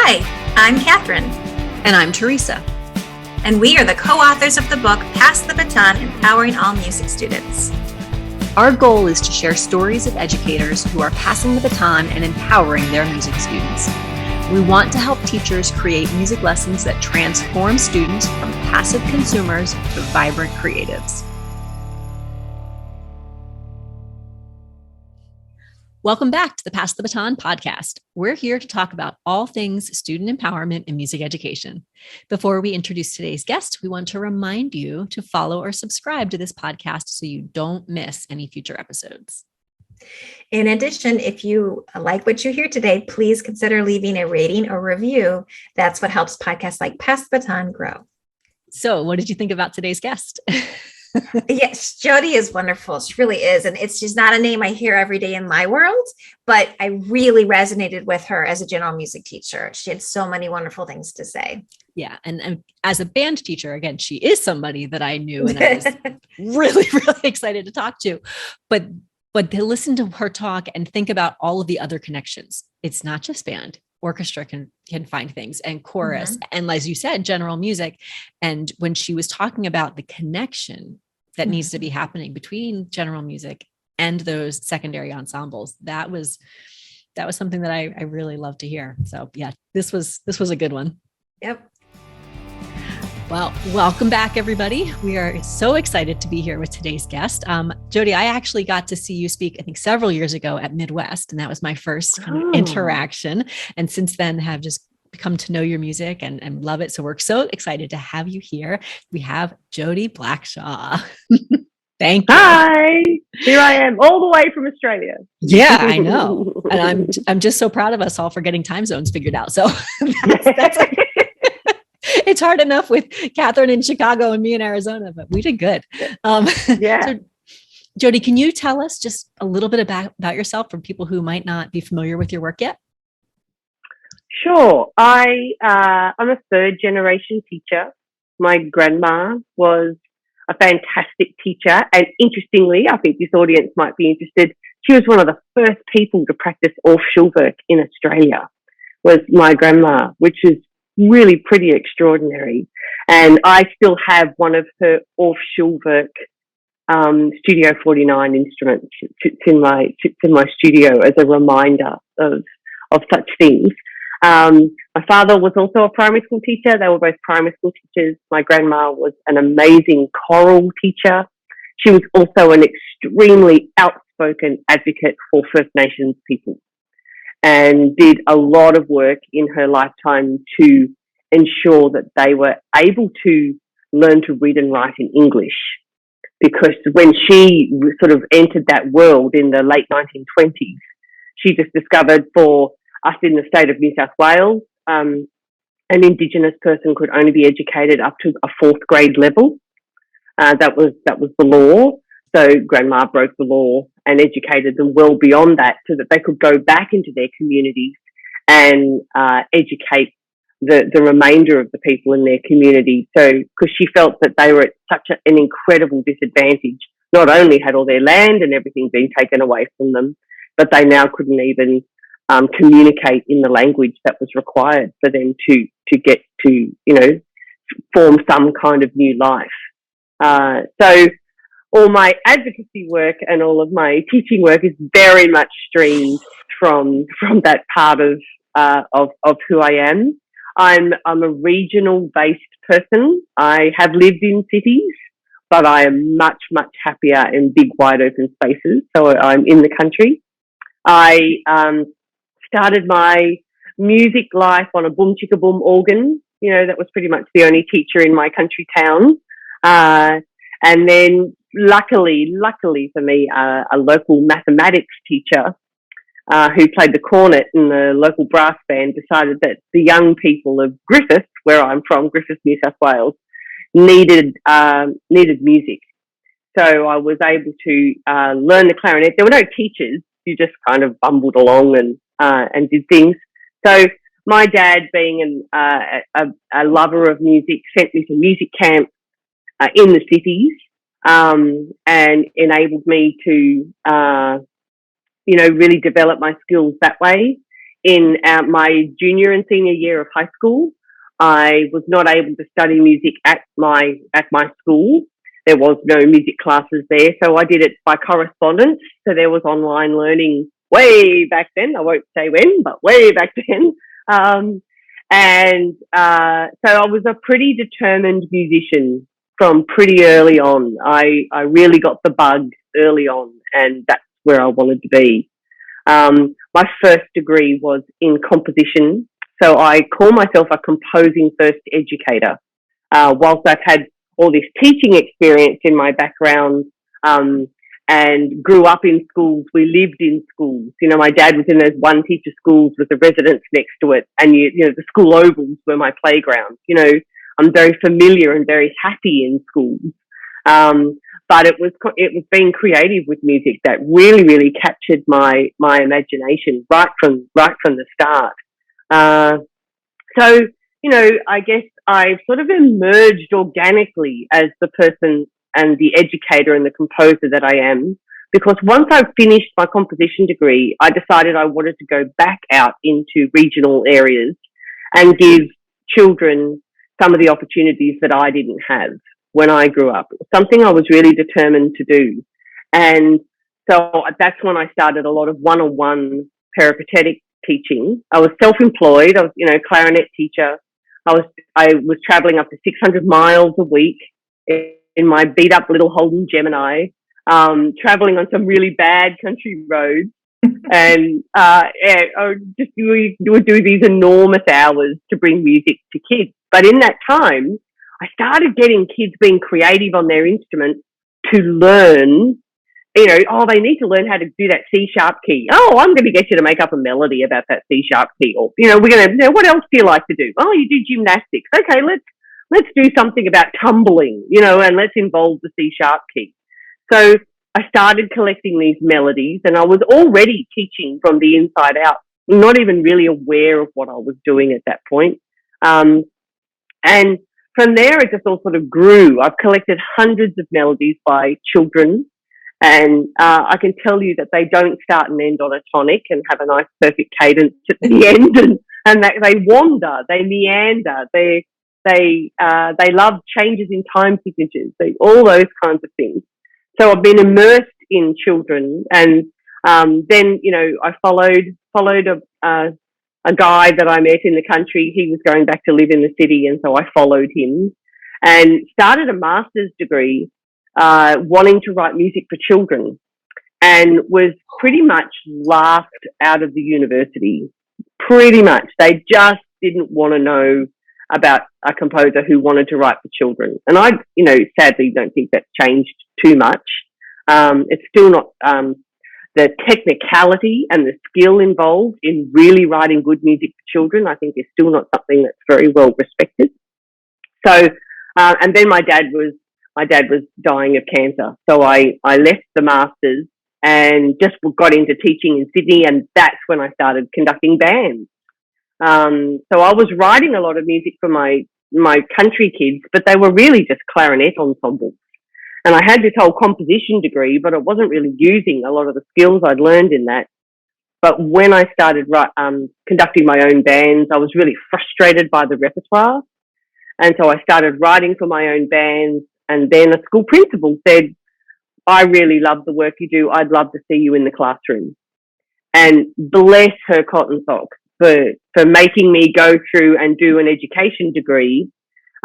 Hi, I'm Kathryn. And I'm Theresa. And we are the co-authors of the book, Pass the Baton, Empowering All Music Students. Our goal is to share stories of educators who are passing the baton and empowering their music students. We want to help teachers create music lessons that transform students from passive consumers to vibrant creatives. Welcome back to the Pass the Baton podcast. We're here to talk about all things student empowerment and music education. Before we introduce today's guest, we want to remind you to follow or subscribe to this podcast so you don't miss any future episodes. In addition, if you like what you hear today, please consider leaving a rating or review. That's what helps podcasts like Pass the Baton grow. So, what did you think about today's guest? Yes, Jodi is wonderful. She really is. And she's not a name I hear every day in my world, but I really resonated with her as a general music teacher. She had so many wonderful things to say. Yeah. And as a band teacher, again, she is somebody that I knew and I was really, really excited to talk to. But to listen to her talk and think about all of the other connections. It's not just band. Orchestra can find things, and chorus, and as you said, general music. And when she was talking about the connection that needs to be happening between general music and those secondary ensembles, that was something that I really love to hear. So yeah, this was a good one. Yep. Well, welcome back, everybody. We are so excited to be here with today's guest. Jodi, I actually got to see you speak, I think, several years ago at Midwest, and that was my first kind of interaction. And since then have just come to know your music and love it. So we're so excited to have you here. We have Jodie Blackshaw. Thank you. Hi, here I am, all the way from Australia. Yeah, I know. And I'm just so proud of us all for getting time zones figured out. So that's it's hard enough with Kathryn in Chicago and me in Arizona, but we did good. Yeah. So, Jodi, can you tell us just a little bit about yourself for people who might not be familiar with your work yet? Sure. I'm a third generation teacher. My grandma was a fantastic teacher. And interestingly, I think this audience might be interested. She was one of the first people to practice Orff-Schulwerk in Australia, was my grandma, which is really pretty extraordinary. And I still have one of her Orff-Schulwerk Studio 49 instruments. It's in my studio as a reminder of such things. My father was also a primary school teacher. They were both primary school teachers. My grandma was an amazing choral teacher. She was also an extremely outspoken advocate for First Nations people, and did a lot of work in her lifetime to ensure that they were able to learn to read and write in English. Because when she sort of entered that world in the late 1920s, she just discovered for us in the state of New South Wales, an Indigenous person could only be educated up to a fourth grade level. That was the law. So Grandma broke the law and educated them well beyond that so that they could go back into their communities and educate the remainder of the people in their community. So, because she felt that they were at such an incredible disadvantage. Not only had all their land and everything been taken away from them, but they now couldn't even communicate in the language that was required for them to get to, form some kind of new life. So all my advocacy work and all of my teaching work is very much streamed from that part of who I am. I'm a regional based person. I have lived in cities, but I am much, much happier in big, wide open spaces. So I'm in the country. I started my music life on a boom chicka boom organ. That was pretty much the only teacher in my country town. And then luckily for me, a local mathematics teacher who played the cornet in the local brass band decided that the young people of Griffith, where I'm from, Griffith, New South Wales, needed music. So I was able to learn the clarinet. There were no teachers. You just kind of bumbled along and did things. So my dad, being a lover of music, sent me to music camp in the cities and enabled me to, really develop my skills that way. in my junior and senior year of high school, I was not able to study music at my school. There was no music classes there, so I did it by correspondence. So there was online learning way back then. I won't say when, but way back then. So I was a pretty determined musician from pretty early on. I really got the bug early on, and that's where I wanted to be. My first degree was in composition, so I call myself a composing first educator. Whilst I've had all this teaching experience in my background, and grew up in schools, we lived in schools. You know, my dad was in those one teacher schools with the residence next to it, and you know the school ovals were my playground. You know, I'm very familiar and very happy in schools. But it was being creative with music that really captured my imagination right from the start. So you know, I guess I've sort of emerged organically as the person and the educator and the composer that I am, because once I finished my composition degree, I decided I wanted to go back out into regional areas and give children some of the opportunities that I didn't have when I grew up. It was something I was really determined to do. And so that's when I started a lot of one-on-one peripatetic teaching. I was self-employed. I was, you know, clarinet teacher. I was traveling up to 600 miles a week in my beat up little Holden Gemini, traveling on some really bad country roads. And we would do these enormous hours to bring music to kids. But in that time, I started getting kids being creative on their instruments to learn. You know, they need to learn how to do that C sharp key. Oh, I'm going to get you to make up a melody about that C sharp key. Or, you know, we're going to, you know, what else do you like to do? Oh, you do gymnastics. Okay, let's do something about tumbling, you know, and let's involve the C sharp key. So I started collecting these melodies, and I was already teaching from the inside out, not even really aware of what I was doing at that point. And from there, it just all sort of grew. I've collected hundreds of melodies by children. And I can tell you that they don't start and end on a tonic and have a nice perfect cadence at the end, and that they wander, they meander, they love changes in time signatures, all those kinds of things. So I've been immersed in children, and then you know I followed a guy that I met in the country. He was going back to live in the city, and so I followed him and started a master's degree. Wanting to write music for children, and was pretty much laughed out of the university. Pretty much. They just didn't want to know about a composer who wanted to write for children. And I, you know, sadly don't think that's changed too much. It's still not the technicality and the skill involved in really writing good music for children, I think is still not something that's very well respected. So, and then my dad was dying of cancer. So I left the masters and just got into teaching in Sydney, and that's when I started conducting bands. So I was writing a lot of music for my country kids, but they were really just clarinet ensembles. And I had this whole composition degree, but I wasn't really using a lot of the skills I'd learned in that. But when I started conducting my own bands, I was really frustrated by the repertoire. And so I started writing for my own bands. And then a school principal said, I really love the work you do. I'd love to see you in the classroom. And bless her cotton socks for making me go through and do an education degree.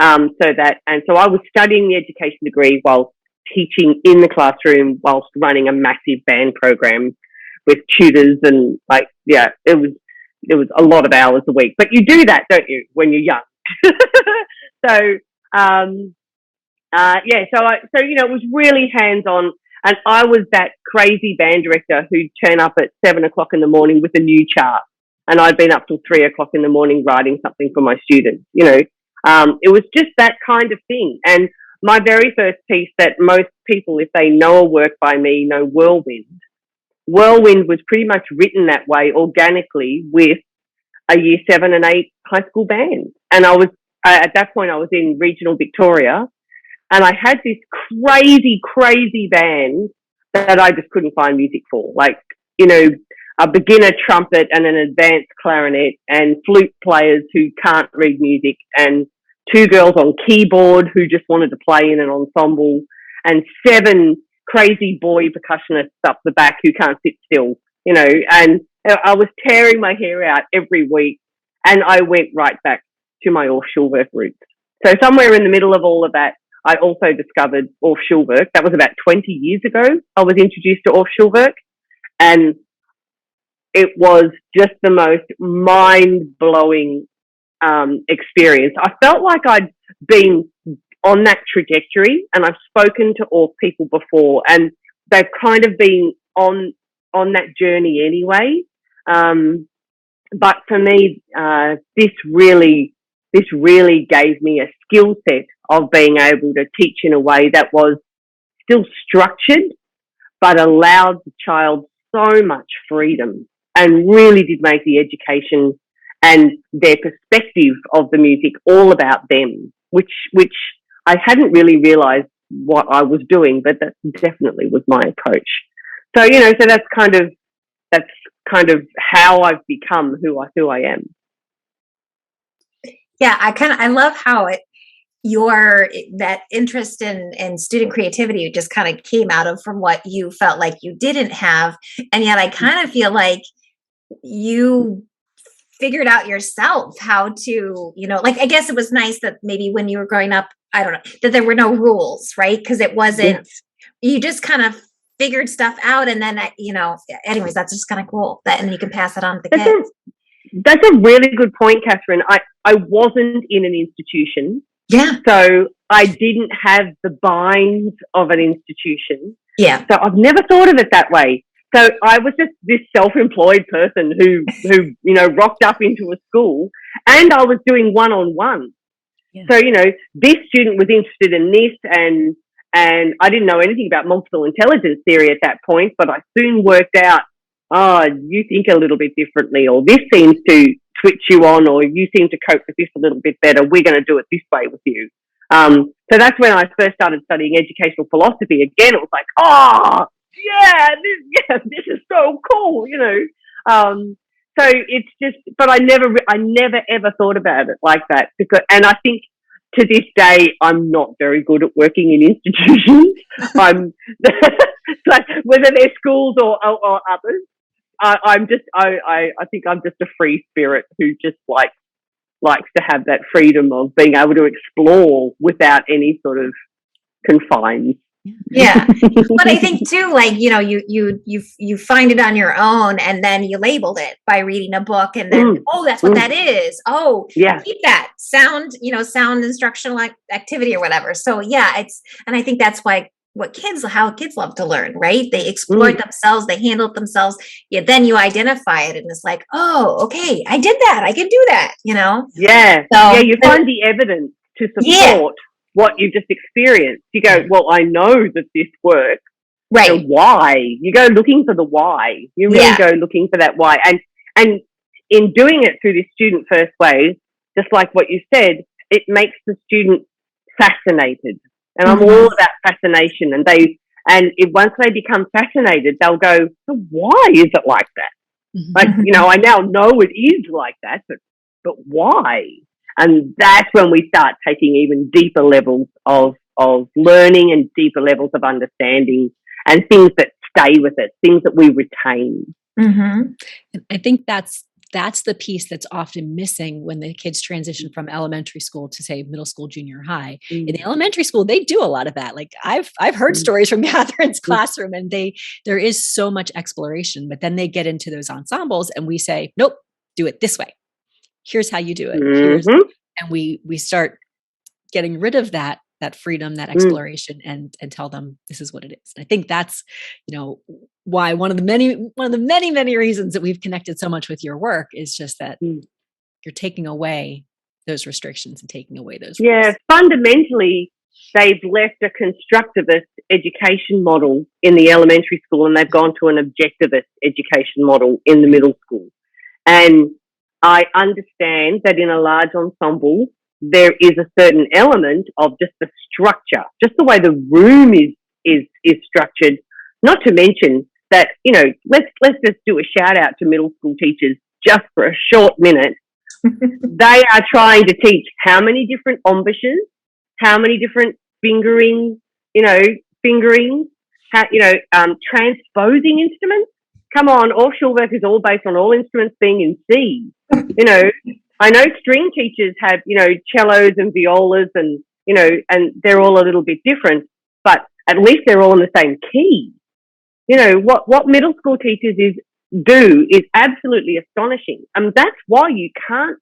So I was studying the education degree while teaching in the classroom whilst running a massive band program with tutors, and it was a lot of hours a week. But you do that, don't you, when you're young? So you know, it was really hands-on, and I was that crazy band director who'd turn up at 7 o'clock in the morning with a new chart, and I'd been up till 3 o'clock in the morning writing something for my students. You know, it was just that kind of thing. And my very first piece that most people, if they know a work by me, know, Whirlwind. Whirlwind was pretty much written that way organically with a year 7 and 8 high school band, and I was at that point I was in regional Victoria. And I had this crazy band that I just couldn't find music for. Like, you know, a beginner trumpet and an advanced clarinet, and flute players who can't read music, and 2 girls on keyboard who just wanted to play in an ensemble, and 7 crazy boy percussionists up the back who can't sit still, you know. And I was tearing my hair out every week, and I went right back to my Orff-Schulwerk roots. So somewhere in the middle of all of that, I also discovered Orff-Schulwerk. That was about 20 years ago. I was introduced to Orff-Schulwerk, and it was just the most mind-blowing experience. I felt like I'd been on that trajectory, and I've spoken to Orff people before, and they've kind of been on that journey anyway. But for me, this really gave me a skill set of being able to teach in a way that was still structured, but allowed the child so much freedom, and really did make the education and their perspective of the music all about them, which I hadn't really realised what I was doing, but that definitely was my approach. So, you know, so that's kind of how I've become who I am. Yeah, I love how that interest in student creativity just kind of came out of from what you felt like you didn't have. And yet I kind of feel like you figured out yourself how to, you know, like, I guess it was nice that maybe when you were growing up, I don't know, that there were no rules, right? Because it wasn't, you just kind of figured stuff out. And then, you know, anyways, that's just kind of cool. And then you can pass it on to the kids. That's a really good point, Kathryn. I wasn't in an institution. Yeah. So I didn't have the binds of an institution. Yeah. So I've never thought of it that way. So I was just this self-employed person who you know, rocked up into a school, and I was doing one-on-one. Yeah. So, you know, this student was interested in this, and I didn't know anything about multiple intelligence theory at that point, but I soon worked out, you think a little bit differently, or this seems to switch you on, or you seem to cope with this a little bit better. We're going to do it this way with you. So that's when I first started studying educational philosophy. Again, it was like, this is so cool, you know. So it's just, but I never ever thought about it like that, and I think to this day I'm not very good at working in institutions. I'm like, whether they're schools or others. I think I'm just a free spirit who just likes to have that freedom of being able to explore without any sort of confines. Yeah. But I think too, like, you know, you find it on your own, and then you labeled it by reading a book, and then, that's what that is. Oh, yeah. Keep that sound instructional activity or whatever. So yeah, and I think that's why how kids love to learn, right? They exploit themselves, they handle it themselves. Yeah, then you identify it, and it's like, oh, okay, I did that. I can do that, you know? Yeah. So, you find the evidence to support what you just experienced. You go, well, I know that this works. Right. So why? You go looking for the why. You really go looking for that why. And in doing it through this student first way, just like what you said, it makes the student fascinated. And I'm all about fascination. And once they become fascinated, they'll go, so why is it like that? Like, you know, I now know it is like that, but why? And that's when we start taking even deeper levels of learning and deeper levels of understanding, and things that stay with it, things that we retain. And I think that's the piece that's often missing when the kids transition from elementary school to, say, middle school, junior high. In the elementary school, they do a lot of that. Like I've heard stories from Kathryn's classroom, and there is so much exploration, but then they get into those ensembles, and we say, nope, do it this way. Here's how you do it. And we start getting rid of that freedom, that exploration, and tell them this is what it is. And I think that's, you know, why one of the many reasons that we've connected so much with your work is just that you're taking away those restrictions and taking away those rules. Yeah, fundamentally, they've left a constructivist education model in the elementary school, and they've gone to an objectivist education model in the middle school. And I understand that in a large ensemble, there is a certain element of just the structure, just the way the room is structured, not to mention that, let's just do a shout out to middle school teachers just for a short minute. They are trying to teach how many different embouches, how many different fingerings, transposing instruments. Come on, Orff-Schulwerk is all based on all instruments being in C. I know string teachers have, cellos and violas and they're all a little bit different, but at least they're all in the same key. What middle school teachers do is absolutely astonishing. And that's why you can't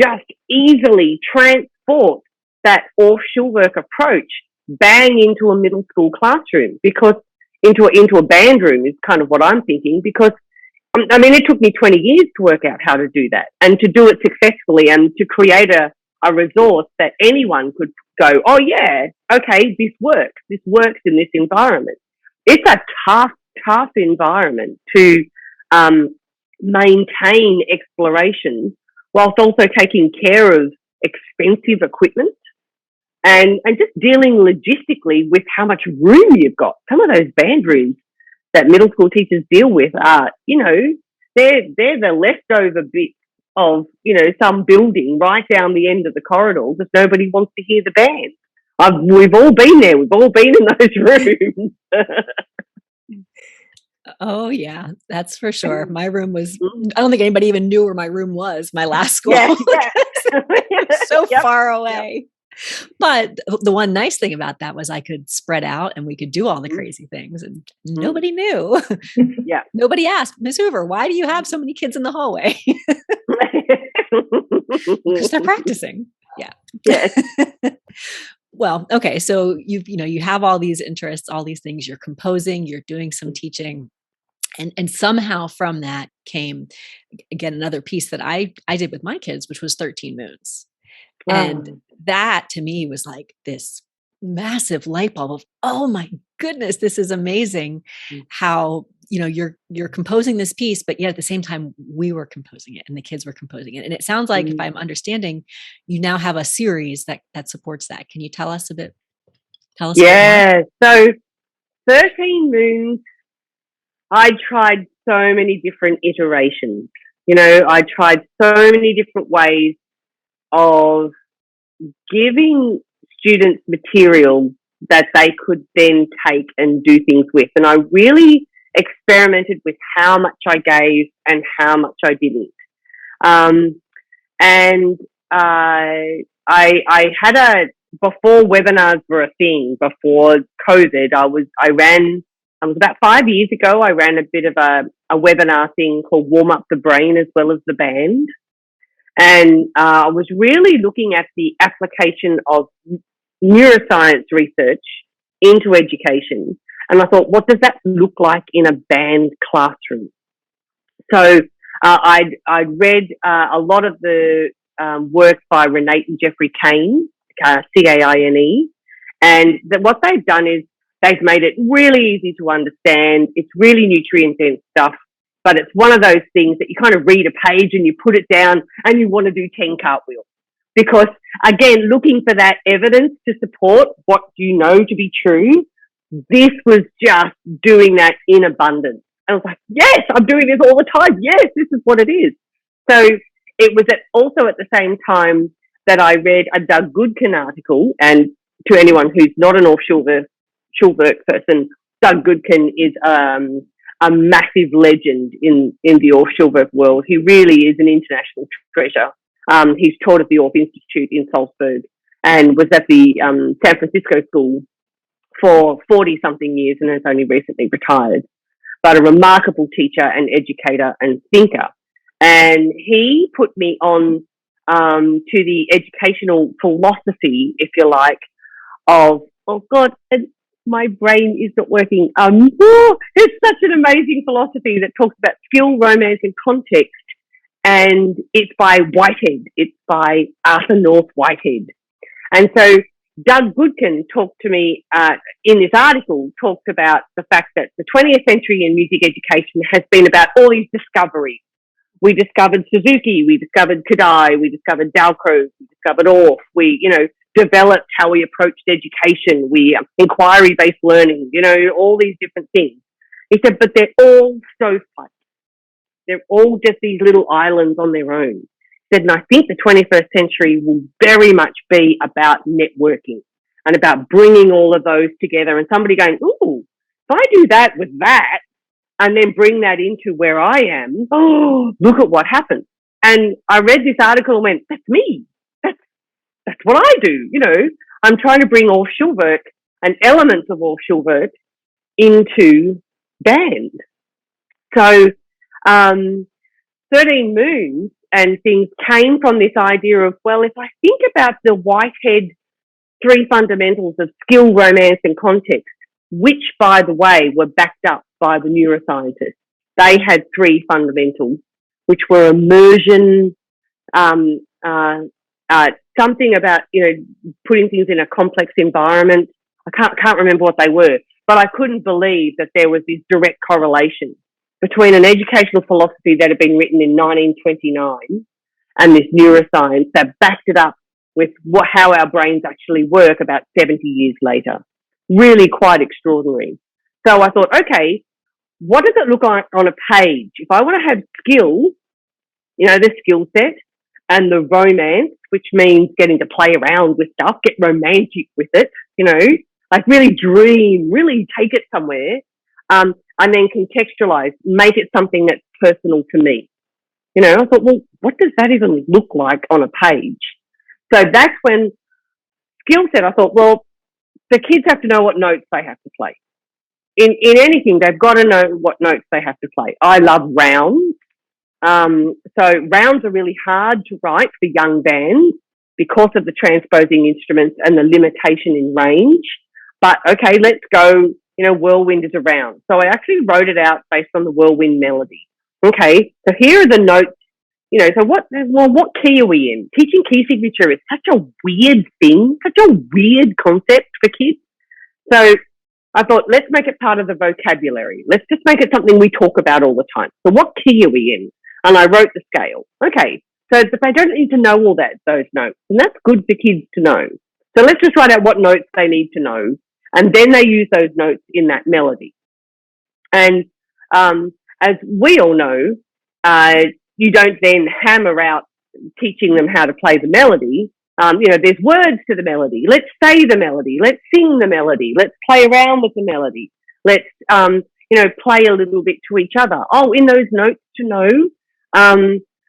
just easily transport that Orff-Schulwerk approach bang into a middle school classroom, because into a band room is kind of what I'm thinking, because it took me 20 years to work out how to do that and to do it successfully and to create a resource that anyone could go, oh yeah, okay, this works in this environment. It's a tough environment to maintain exploration whilst also taking care of expensive equipment and just dealing logistically with how much room you've got. Some of those band rooms that middle school teachers deal with are, they're the leftover bits of, some building right down the end of the corridor because nobody wants to hear the band. We've all been there. We've all been in those rooms. Oh yeah, that's for sure. My room was, I don't think anybody even knew where my room was, my last school. Yeah. So far away. But the one nice thing about that was I could spread out and we could do all the crazy things and nobody knew. Yeah. Nobody asked, Miss Hoover, why do you have so many kids in the hallway? Because they're practicing. Yeah. Yes. Well, okay. So you have all these interests, all these things. You're composing, you're doing some teaching. And somehow from that came, again, another piece that I did with my kids, which was 13 Moons. Wow. And that to me was like this massive light bulb of, oh my goodness, this is amazing how, you're composing this piece, but yet at the same time we were composing it and the kids were composing it. And it sounds like, if I'm understanding, you now have a series that supports that. Can you tell us a bit? Yeah. So 13 Moons, I tried so many different iterations. I tried so many different ways of giving students material that they could then take and do things with. And I really experimented with how much I gave and how much I didn't. And I had before webinars were a thing, before COVID, I was about 5 years ago, I ran a bit of a webinar thing called Warm Up the Brain as well as the band. And I was really looking at the application of neuroscience research into education. And I thought, what does that look like in a band classroom? So I'd read a lot of the work by Renate and Jeffrey Caine, C-A-I-N-E. And what they've done is they've made it really easy to understand. It's really nutrient-dense stuff. But it's one of those things that you kind of read a page and you put it down and you want to do 10 cartwheels. Because, again, looking for that evidence to support what you know to be true, this was just doing that in abundance. And I was like, yes, I'm doing this all the time. Yes, this is what it is. So it was also at the same time that I read a Doug Goodkin article. And to anyone who's not an Orff-Schulwerk person, Doug Goodkin is a massive legend in the Orff-Schulwerk world. He really is an international treasure. He's taught at the Orff Institute in Salzburg and was at the San Francisco School for 40-something years and has only recently retired. But a remarkable teacher and educator and thinker. And he put me on to the educational philosophy, if you like, of, oh God, my brain is not working. It's such an amazing philosophy that talks about skill, romance, and context. And it's by Whitehead. It's by Arthur North Whitehead. And so Doug Goodkin talked to me in this article, talked about the fact that the 20th century in music education has been about all these discoveries. We discovered Suzuki, we discovered Kadai, we discovered Dalcroze, we discovered Orff, we, developed how we approached education, we inquiry-based learning, all these different things. He said, but they're all stovepipes. They're all just these little islands on their own. He said, and I think the 21st century will very much be about networking and about bringing all of those together, and somebody going, ooh, if I do that with that and then bring that into where I am, oh, look at what happens. And I read this article and went, that's me. That's what I do. You know, I'm trying to bring Orff-Schulwerk and elements of Orff-Schulwerk into band. So 13 Moons and things came from this idea of, well, if I think about the Whitehead 3 fundamentals of skill, romance, and context, which, by the way, were backed up by the neuroscientists. They had 3 fundamentals, which were immersion, something about, you know, putting things in a complex environment. I can't remember what they were, but I couldn't believe that there was this direct correlation between an educational philosophy that had been written in 1929 and this neuroscience that backed it up with how our brains actually work about 70 years later. Really quite extraordinary. So I thought, okay, what does it look like on a page? If I want to have skill, you know, the skill set and the romance, which means getting to play around with stuff, get romantic with it, you know, like really dream, really take it somewhere, and then contextualize, make it something that's personal to me. You know, I thought, well, what does that even look like on a page? So that's when skill set, I thought, well, the kids have to know what notes they have to play. In anything, they've got to know what notes they have to play. I love rounds. So rounds are really hard to write for young bands because of the transposing instruments and the limitation in range. But okay, let's go, you know, whirlwind is a round. So I actually wrote it out based on the whirlwind melody. Okay, so here are the notes. You know, so what key are we in? Teaching key signature is such a weird thing, such a weird concept for kids. So I thought, let's make it part of the vocabulary. Let's just make it something we talk about all the time. So what key are we in? And I wrote the scale. Okay, so they don't need to know all those notes. And that's good for kids to know. So let's just write out what notes they need to know. And then they use those notes in that melody. And as we all know, you don't then hammer out teaching them how to play the melody. You know, there's words to the melody. Let's say the melody. Let's sing the melody. Let's play around with the melody. Let's, you know, play a little bit to each other. Oh, in those notes to know,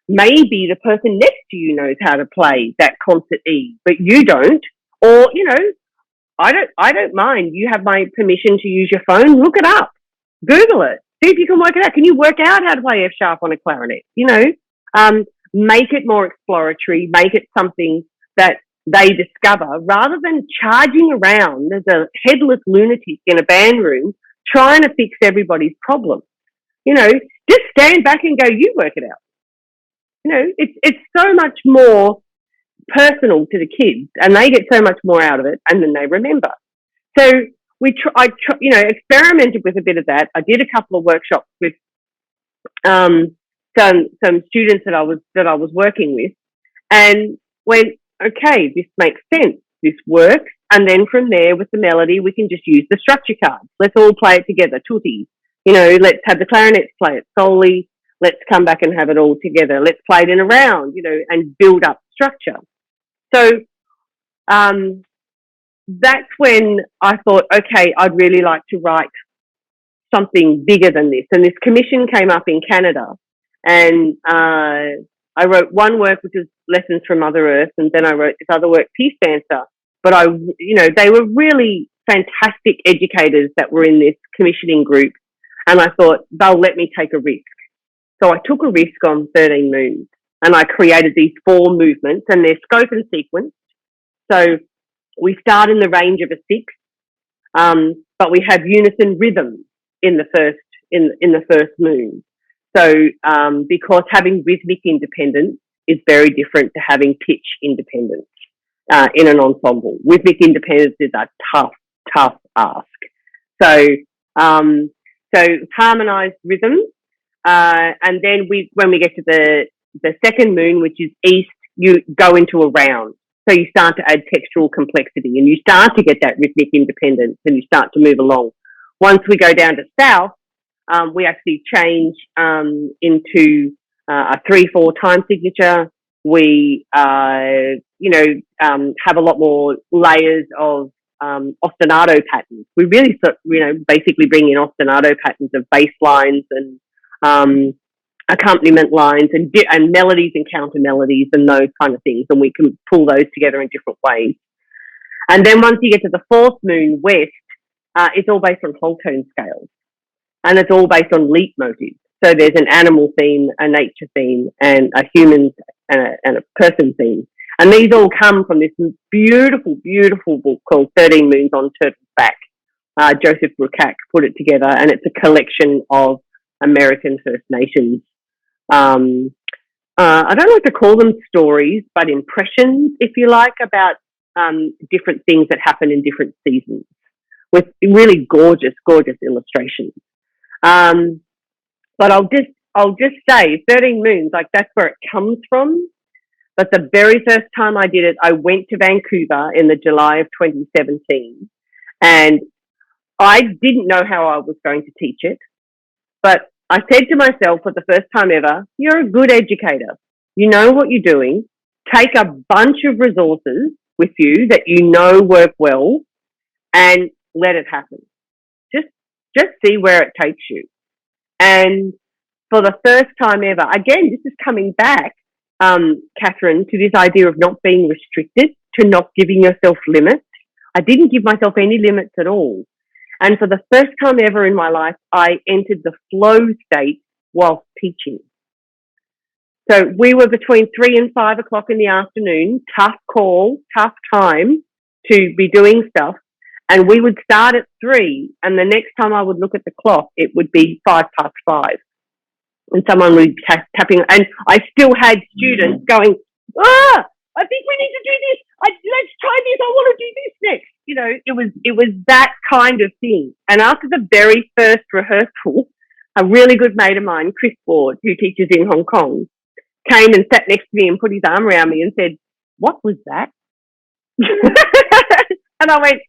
maybe the person next to you knows how to play that concert E, but you don't. Or, you know, I don't mind. You have my permission to use your phone. Look it up. Google it. See if you can work it out. Can you work out how to play F sharp on a clarinet? You know, make it more exploratory. Make it something that they discover rather than charging around as a headless lunatic in a band room trying to fix everybody's problem. You know, just stand back and go, you work it out. You know, it's so much more personal to the kids and they get so much more out of it and then they remember. So I experimented with a bit of that. I did a couple of workshops with some students that I was working with and went, okay, this makes sense. This works. And then from there with the melody, we can just use the structure cards. Let's all play it together, tutti. You know, let's have the clarinets play it solely. Let's come back and have it all together. Let's play it in a round, you know, and build up structure. So that's when I thought, okay, I'd really like to write something bigger than this. And this commission came up in Canada and I wrote one work, which is Lessons from Mother Earth, and then I wrote this other work, Peace Dancer. But they were really fantastic educators that were in this commissioning group. And I thought, they'll let me take a risk. So I took a risk on 13 Moons and I created these 4 movements and they're scope and sequence. So we start in the range of a 6, but we have unison rhythm in the first moon. So because having rhythmic independence is very different to having pitch independence in an ensemble. Rhythmic independence is a tough ask. So harmonized rhythm, and then when we get to the second moon, which is east, you go into a round. So you start to add textural complexity and you start to get that rhythmic independence and you start to move along. Once we go down to south, We actually change into a 3/4 time signature. We, have a lot more layers of ostinato patterns. We really, basically bring in ostinato patterns of bass lines and accompaniment lines and melodies and counter melodies and those kind of things. And we can pull those together in different ways. And then once you get to the 4th moon west, it's all based on whole tone scales. And it's all based on leap motifs. So there's an animal theme, a nature theme, and a human and a person theme. And these all come from this beautiful, beautiful book called 13 Moons on Turtle's Back. Joseph Rucak put it together, and it's a collection of American First Nations. I don't like to call them stories, but impressions, if you like, about different things that happen in different seasons with really gorgeous, gorgeous illustrations. But I'll just say 13 Moons, like that's where it comes from. But the very first time I did it, I went to Vancouver in the July of 2017, and I didn't know how I was going to teach it. But I said to myself for the first time ever, you're a good educator. You know what you're doing. Take a bunch of resources with you that you know work well and let it happen. Just see where it takes you. And for the first time ever, again, this is coming back, Kathryn, to this idea of not being restricted, to not giving yourself limits. I didn't give myself any limits at all. And for the first time ever in my life, I entered the flow state whilst teaching. So we were between 3 and 5 o'clock in the afternoon, tough call, tough time to be doing stuff. And we would start at 3, and the next time I would look at the clock, it would be 5 past 5. And someone would be tapping, and I still had students going, I think we need to do this. Let's try this. I want to do this next. You know, it was that kind of thing. And after the very first rehearsal, a really good mate of mine, Chris Ward, who teaches in Hong Kong, came and sat next to me and put his arm around me and said, "What was that?" And I went,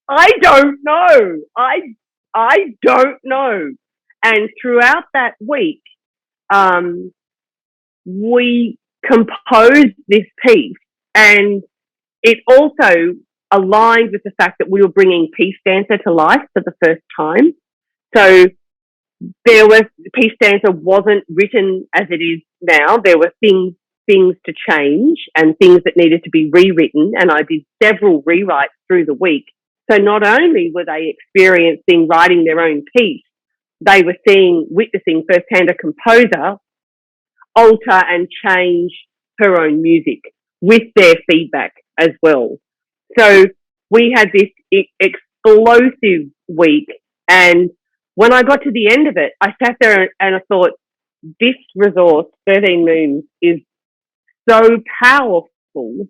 "I don't know. I don't know." And throughout that week, we composed this piece, and it also aligned with the fact that we were bringing Peace Dancer to life for the first time. So Peace Dancer wasn't written as it is now. There were things to change and things that needed to be rewritten, and I did several rewrites through the week. So not only were they experiencing writing their own piece, they were witnessing firsthand a composer alter and change her own music with their feedback as well. So we had this explosive week, and when I got to the end of it, I sat there and I thought, this resource, 13 Moons, is so powerful.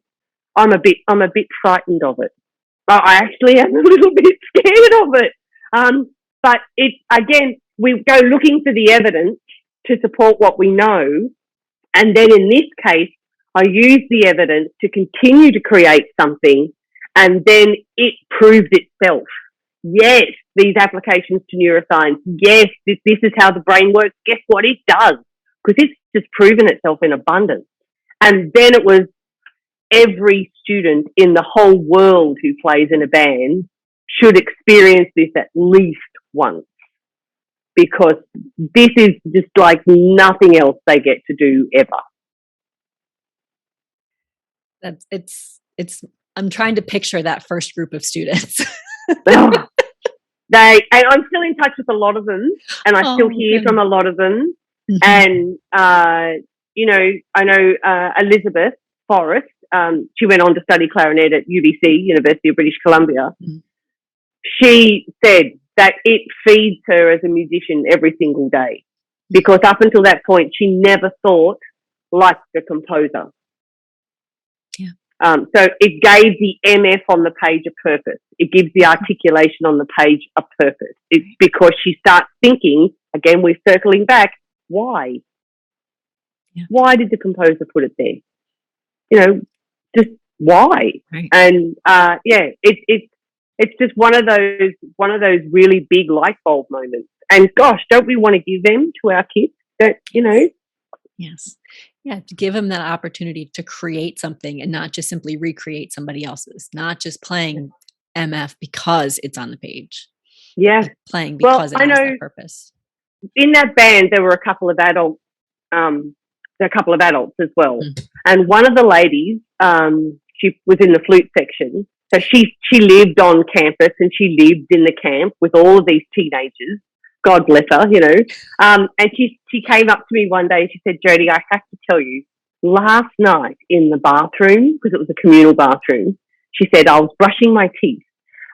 I'm a bit frightened of it. I actually am a little bit scared of it. But again, we go looking for the evidence to support what we know. And then in this case, I use the evidence to continue to create something, and then it proves itself. Yes, these applications to neuroscience. Yes, this is how the brain works. Guess what? It does, because it's just proven itself in abundance. And then it was every student in the whole world who plays in a band should experience this at least once, because this is just like nothing else they get to do ever. I'm trying to picture that first group of students. And I'm still in touch with a lot of them, and I still hear from a lot of them. Mm-hmm. And, I know Elizabeth Forrest, she went on to study clarinet at UBC, University of British Columbia. Mm-hmm. She said that it feeds her as a musician every single day, because up until that point, she never thought like the composer. Yeah. So it gave the MF on the page a purpose. It gives the articulation on the page a purpose. It's because she starts thinking, again, we're circling back, why? Yeah. Why did the composer put it there? Just why? Right. And it's just one of those really big light bulb moments. And gosh, don't we want to give them to our kids? Don't, you know? Yes. Yeah. To give them that opportunity to create something and not just simply recreate somebody else's, not just playing MF because it's on the page. Yeah. Playing because it I has know that purpose. in that band, there were a couple of adults as well. And one of the ladies, she was in the flute section. So she lived on campus and she lived in the camp with all of these teenagers. God bless her, you know. And she came up to me one day and she said, Jodi, I have to tell you, last night in the bathroom, because it was a communal bathroom, she said, I was brushing my teeth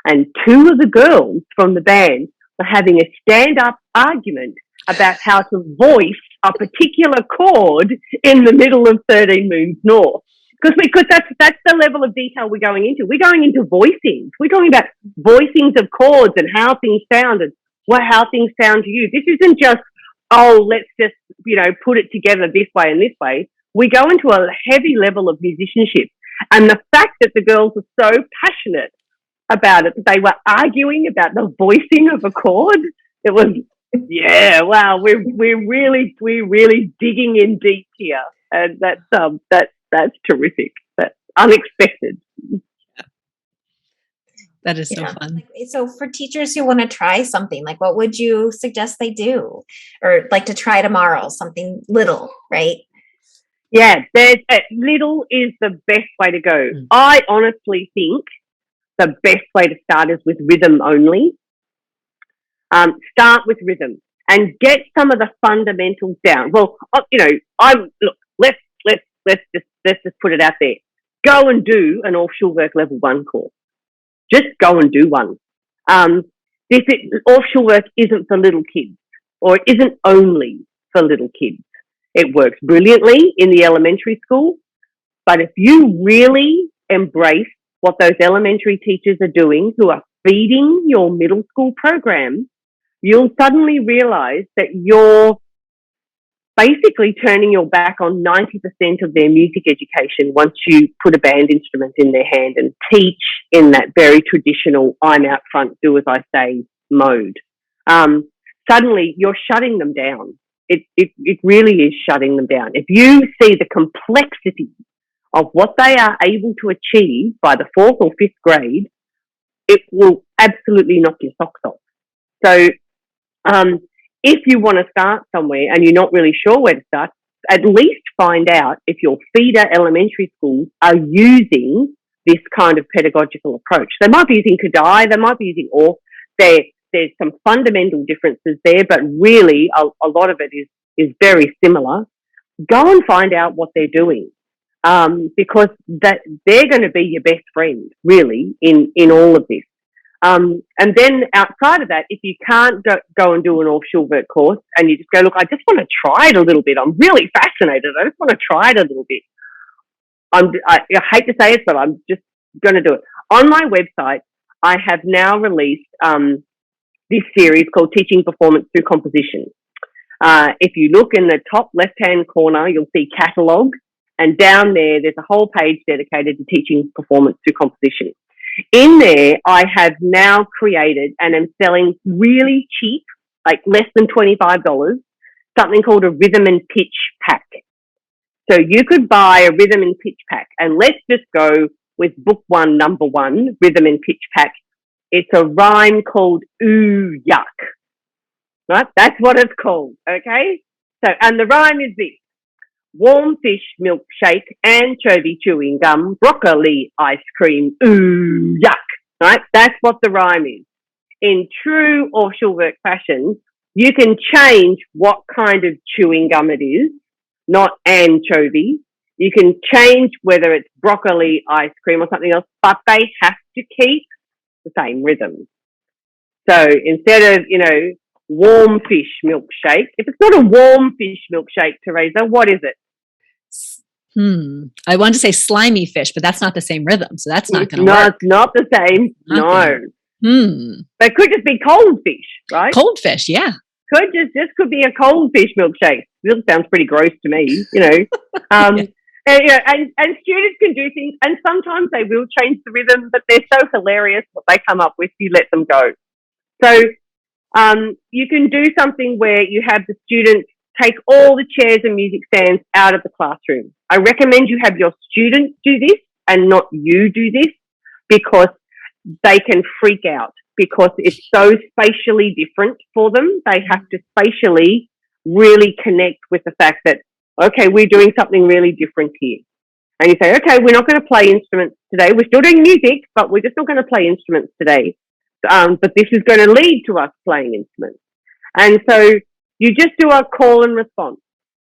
and two of the girls from the band were having a stand-up argument about how to voice a particular chord in the middle of 13 Moons North. Because that's the level of detail we're going into. We're going into voicings. We're talking about voicings of chords and how things sound and how things sound to you. This isn't just, let's just, you know, put it together this way and this way. We go into a heavy level of musicianship. And the fact that the girls were so passionate about it, they were arguing about the voicing of a chord. It was, yeah, wow, we're really digging in deep here. And that's terrific. That's unexpected. That is so fun. So for teachers who want to try something, like what would you suggest they do? Or like to try tomorrow, something little, right? Yeah, little is the best way to go. I honestly think the best way to start is with rhythm only. Start with rhythm and get some of the fundamentals down. Well, you know, let's just put it out there. Go and do an Orff-Schulwerk level 1 course. Just go and do one. Orff-Schulwerk isn't for little kids, or it isn't only for little kids. It works brilliantly in the elementary school, but if you really embrace what those elementary teachers are doing who are feeding your middle school program, you'll suddenly realize that you're basically turning your back on 90% of their music education once you put a band instrument in their hand and teach in that very traditional I'm out front, do as I say mode. Suddenly you're shutting them down. It really is shutting them down. If you see the complexity of what they are able to achieve by the 4th or 5th grade, it will absolutely knock your socks off. So if you want to start somewhere and you're not really sure where to start, at least find out if your feeder elementary schools are using this kind of pedagogical approach. They might be using Kodai, they might be using Orff. There's some fundamental differences there, but really a lot of it is very similar. Go and find out what they're doing, because they're going to be your best friend, really, in all of this. And then outside of that, if you can't go and do an Orff-Schulwerk course and you just go, look, I just want to try it a little bit. I'm really fascinated. I just want to try it a little bit. I hate to say it, but I'm just going to do it. On my website, I have now released this series called Teaching Performance Through Composition. If you look in the top left-hand corner, you'll see catalogue. And down there's a whole page dedicated to teaching performance through composition. In there, I have now created and am selling really cheap, like less than $25, something called a rhythm and pitch pack. So you could buy a rhythm and pitch pack, and let's just go with book 1, number 1, rhythm and pitch pack. It's a rhyme called ooh yuck, right? That's what it's called, okay? So, and the rhyme is this: warm fish milkshake, anchovy chewing gum, broccoli ice cream, ooh yuck, right? That's what the rhyme is. In true Orff-Schulwerk fashion, you can change what kind of chewing gum it is, not anchovy. You can change whether it's broccoli ice cream or something else, but they have to keep the same rhythm. So instead of, warm fish milkshake, if it's not a warm fish milkshake, Theresa, what is it? I want to say slimy fish, but that's not the same rhythm, so that's not going to work. It's not the same. No. They could just be cold fish, right? Cold fish, yeah. Could be a cold fish milkshake. This sounds pretty gross to me, And students can do things, and sometimes they will change the rhythm, but they're so hilarious what they come up with. You let them go. So You can do something where you have the students take all the chairs and music stands out of the classroom. I recommend you have your students do this and not you do this, because they can freak out, because it's so spatially different for them. They have to spatially really connect with the fact that, okay, we're doing something really different here. And you say, okay, we're not going to play instruments today. We're still doing music, but we're just not going to play instruments today. But this is going to lead to us playing instruments. And so you just do a call and response.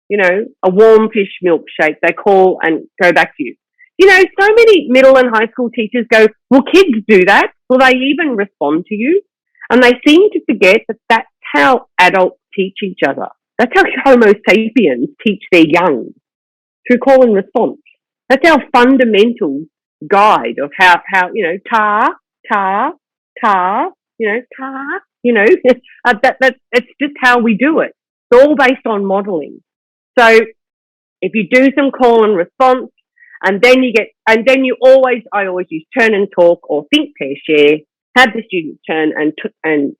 You know, a warm fish milkshake, they call and go back to you. You know, so many middle and high school teachers go, will kids do that? Will they even respond to you? And they seem to forget that that's how adults teach each other. That's how Homo sapiens teach their young, through call and response. That's our fundamental guide of how you know, it's just how we do it. It's all based on modelling. So if you do some call and response, I always use turn and talk or think, pair, share, have the students turn and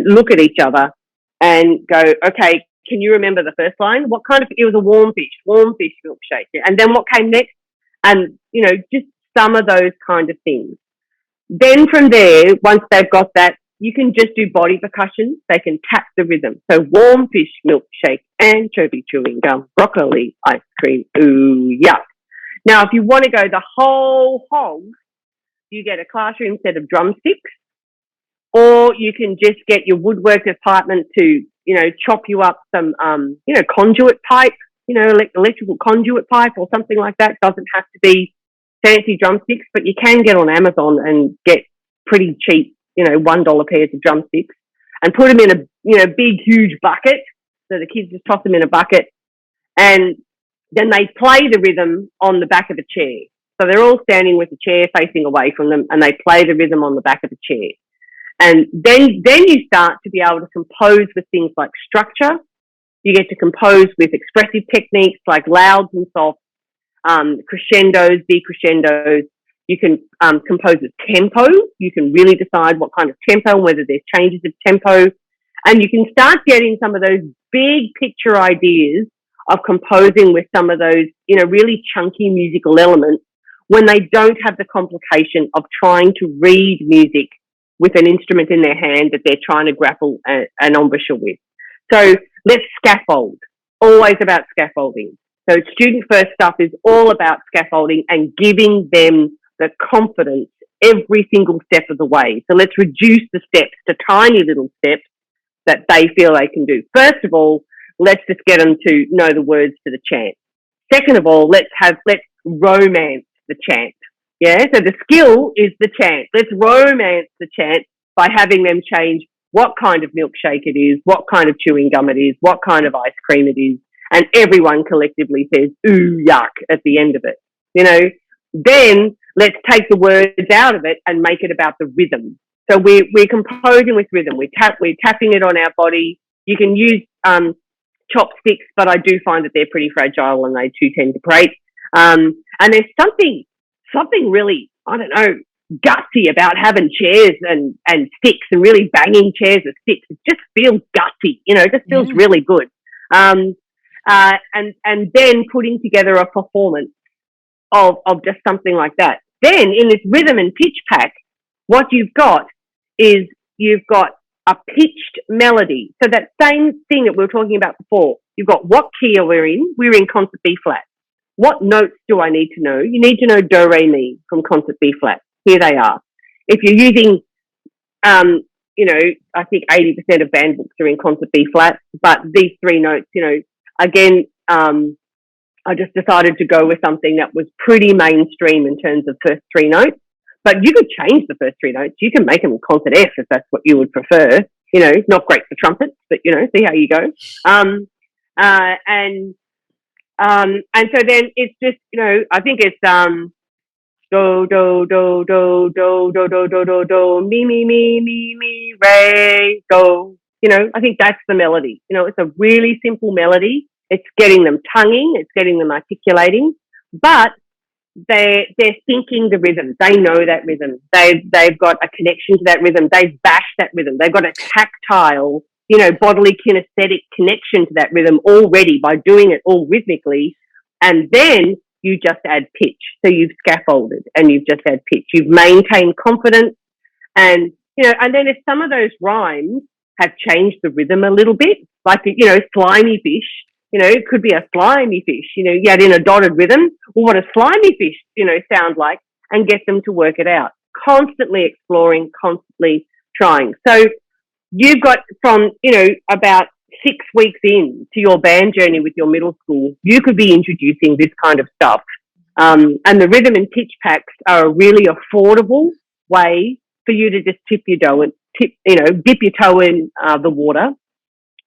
look at each other and go, okay, can you remember the first line? What kind of, it was a warm fish milkshake. Yeah. And then what came next? And, you know, just some of those kind of things. Then from there, once they've got that, you can just do body percussion. They can tap the rhythm. So warm fish milkshake, anchovy chewing gum, broccoli, ice cream, ooh, yuck. Now, if you want to go the whole hog, you get a classroom set of drumsticks, or you can just get your woodwork department to, you know, chop you up some, you know, conduit pipe, you know, electrical conduit pipe or something like that. It doesn't have to be fancy drumsticks, but you can get on Amazon and get pretty cheap, you know, $1 pairs of drumsticks, and put them in a, you know, big, huge bucket. So the kids just toss them in a bucket, and then they play the rhythm on the back of a chair. So they're all standing with the chair facing away from them, and they play the rhythm on the back of the chair. And then you start to be able to compose with things like structure. You get to compose with expressive techniques like louds and softs, crescendos, decrescendos. You can compose with tempo. You can really decide what kind of tempo, whether there's changes of tempo. And you can start getting some of those big picture ideas of composing with some of those, you know, really chunky musical elements when they don't have the complication of trying to read music with an instrument in their hand that they're trying to grapple an embouchure with. So let's scaffold. Always about scaffolding. So student first stuff is all about scaffolding and giving them the confidence every single step of the way. So let's reduce the steps to tiny little steps that they feel they can do. First of all, let's just get them to know the words to the chant. Second of all, let's romance the chant. Yeah, so the skill is the chant. Let's romance the chant by having them change what kind of milkshake it is, what kind of chewing gum it is, what kind of ice cream it is, and everyone collectively says, ooh, yuck, at the end of it. You know, then let's take the words out of it and make it about the rhythm. So we're composing with rhythm. We're tapping it on our body. You can use chopsticks, but I do find that they're pretty fragile and they too tend to break. And there's something really, I don't know, gutsy about having chairs and sticks and really banging chairs with sticks. It just feels gutsy, you know, it just feels really good. And then putting together a performance of just something like that. Then in this rhythm and pitch pack, what you've got is you've got a pitched melody. So that same thing that we were talking about before, you've got what key are we in? We're in concert B flat. What notes do I need to know? You need to know do, re, mi from concert B flat. Here they are. If you're using, you know, I think 80% of band books are in concert B flat, but these three notes, you know, again, I just decided to go with something that was pretty mainstream in terms of first three notes. But you could change the first three notes. You can make them concert F if that's what you would prefer. You know, not great for trumpets, but, you know, see how you go. And so then it's just, you know, I think it's do, do, do, do, do, do, do, do, do, do, mi, mi, mi, mi, mi, re, go. You know, I think that's the melody. You know, it's a really simple melody. It's getting them tonguing. It's getting them articulating. But they're thinking the rhythm. They know that rhythm. They've got a connection to that rhythm. They've bashed that rhythm. They've got a tactile, bodily kinesthetic connection to that rhythm already by doing it all rhythmically. And then you just add pitch. So you've scaffolded and you've just had pitch. You've maintained confidence. And, and then if some of those rhymes have changed the rhythm a little bit, like, slimy fish, it could be a slimy fish, you add in a dotted rhythm. Well, what does slimy fish, sound like? And get them to work it out. Constantly exploring, constantly trying. So you've got from, about 6 weeks in to your band journey with your middle school, you could be introducing this kind of stuff. And the rhythm and pitch packs are a really affordable way for you to just dip your toe in the water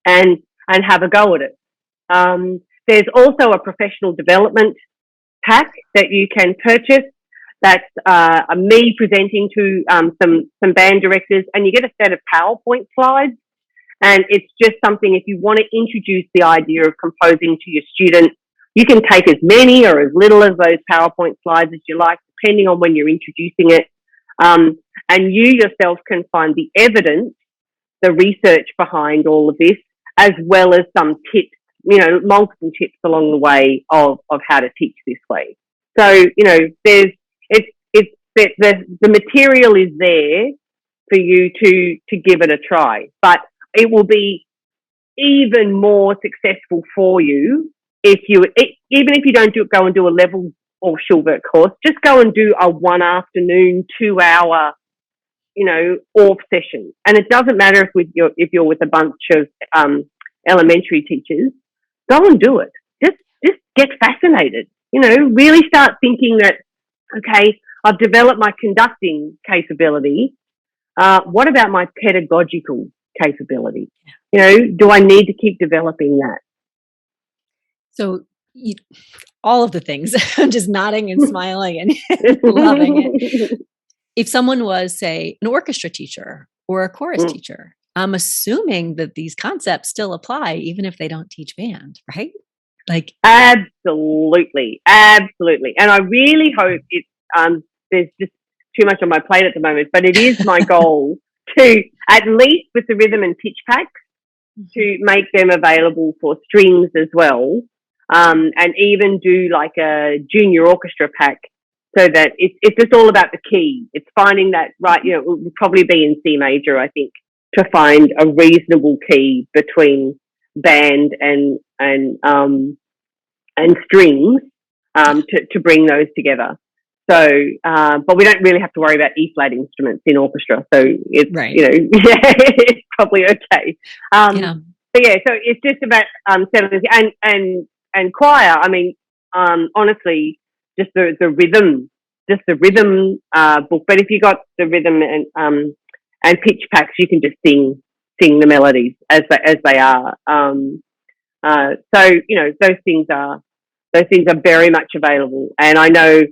and have a go at it. There's also a professional development pack that you can purchase. That's me presenting to some band directors, and you get a set of PowerPoint slides. And it's just something, if you want to introduce the idea of composing to your students, you can take as many or as little of those PowerPoint slides as you like, depending on when you're introducing it. And you yourself can find the evidence, the research behind all of this, as well as some tips, multiple tips along the way of how to teach this way. So, the material is there for you to give it a try, but it will be even more successful for you even if you don't go and do a level Orff-Schulwerk course. Just go and do a 1 afternoon, 2 hour, Orff session. And it doesn't matter if you're with a bunch of elementary teachers. Go and do it. Just get fascinated. Really start thinking that, okay, I've developed my conducting capability. What about my pedagogical capability? Do I need to keep developing that? So all of the things. I'm just nodding and smiling and loving it. If someone was, say, an orchestra teacher or a chorus teacher, I'm assuming that these concepts still apply even if they don't teach band, right? Like absolutely. And I really hope it's there's just too much on my plate at the moment, but it is my goal to, at least with the rhythm and pitch packs, to make them available for strings as well, and even do like a junior orchestra pack, so that it's just all about the key. It's finding that right, it would probably be in C major, I think, to find a reasonable key between band and strings, to bring those together. So, but we don't really have to worry about E-flat instruments in orchestra. So it's, right. It's probably okay. But yeah, so it's just about settling and choir. I mean, honestly, just the rhythm book. But if you got the rhythm and pitch packs, you can just sing the melodies as they are. So those things are very much available. And I know,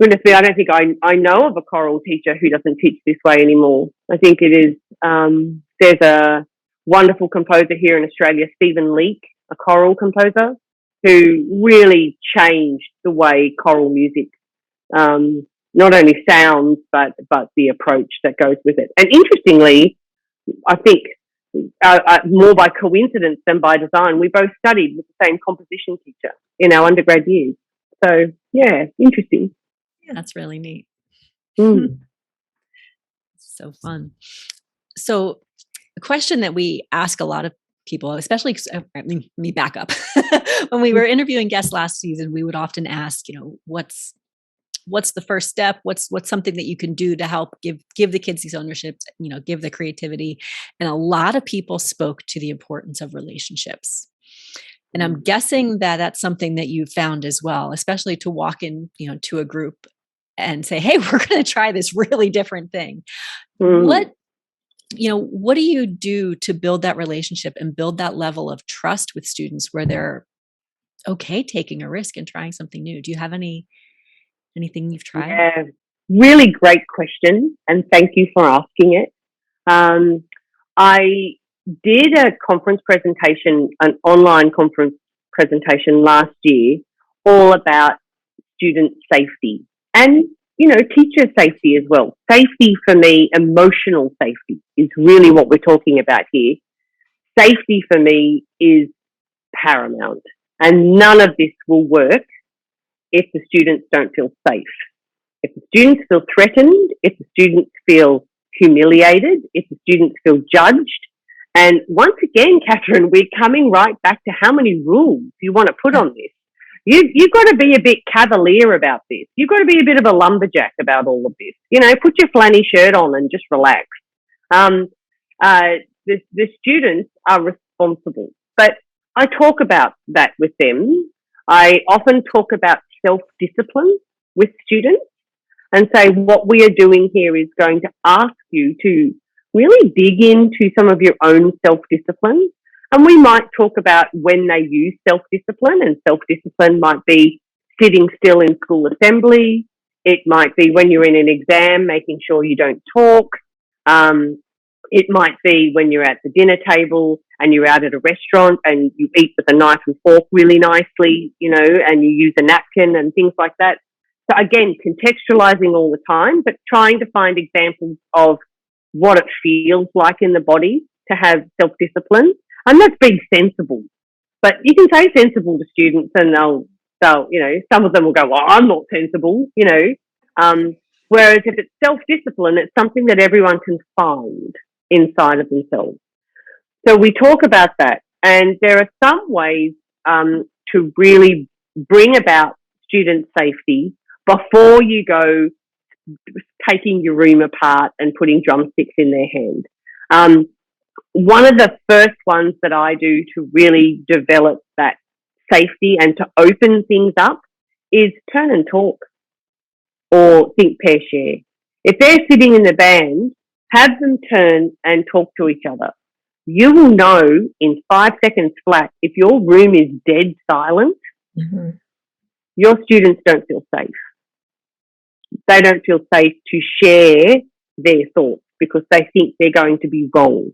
goodness me, I don't think I know of a choral teacher who doesn't teach this way anymore. I think it is, there's a wonderful composer here in Australia, Leake, a choral composer, who really changed the way choral music not only sounds, but the approach that goes with it. And interestingly, I think more by coincidence than by design, we both studied with the same composition teacher in our undergrad years. So, yeah, interesting. Yeah, that's really neat. So fun. So a question that we ask a lot of people, especially, let me back up. When we were interviewing guests last season, we would often ask, what's the first step? What's something that you can do to help give the kids these ownerships, give the creativity? And a lot of people spoke to the importance of relationships. And I'm guessing that that's something that you found as well, especially to walk in, to a group and say, hey, we're going to try this really different thing. What do you do to build that relationship and build that level of trust with students where they're okay taking a risk and trying something new? Do you have anything you've tried? Yeah, really great question. And thank you for asking it. I did a conference presentation, an online conference presentation last year, all about student safety and, teacher safety as well. Safety for me, emotional safety is really what we're talking about here. Safety for me is paramount, and none of this will work if the students don't feel safe. If the students feel threatened, if the students feel humiliated, if the students feel judged, and once again, Kathryn, we're coming right back to how many rules you want to put on this. You've got to be a bit cavalier about this. You've got to be a bit of a lumberjack about all of this. Put your flanny shirt on and just relax. The students are responsible, but I talk about that with them. I often talk about self-discipline with students and say what we are doing here is going to ask you to really dig into some of your own self-discipline. And we might talk about when they use self-discipline, and self-discipline might be sitting still in school assembly. It might be when you're in an exam, making sure you don't talk. It might be when you're at the dinner table and you're out at a restaurant and you eat with a knife and fork really nicely, and you use a napkin and things like that. So again, contextualizing all the time, but trying to find examples of what it feels like in the body to have self-discipline. And that's being sensible. But you can say sensible to students and they'll some of them will go, well, I'm not sensible, whereas if it's self-discipline, it's something that everyone can find inside of themselves. So we talk about that. And there are some ways to really bring about student safety before you go taking your room apart and putting drumsticks in their hand. One of the first ones that I do to really develop that safety and to open things up is turn and talk or think, pair, share. If they're sitting in the band, have them turn and talk to each other. You will know in 5 seconds flat if your room is dead silent, your students don't feel safe. They don't feel safe to share their thoughts because they think they're going to be wrong.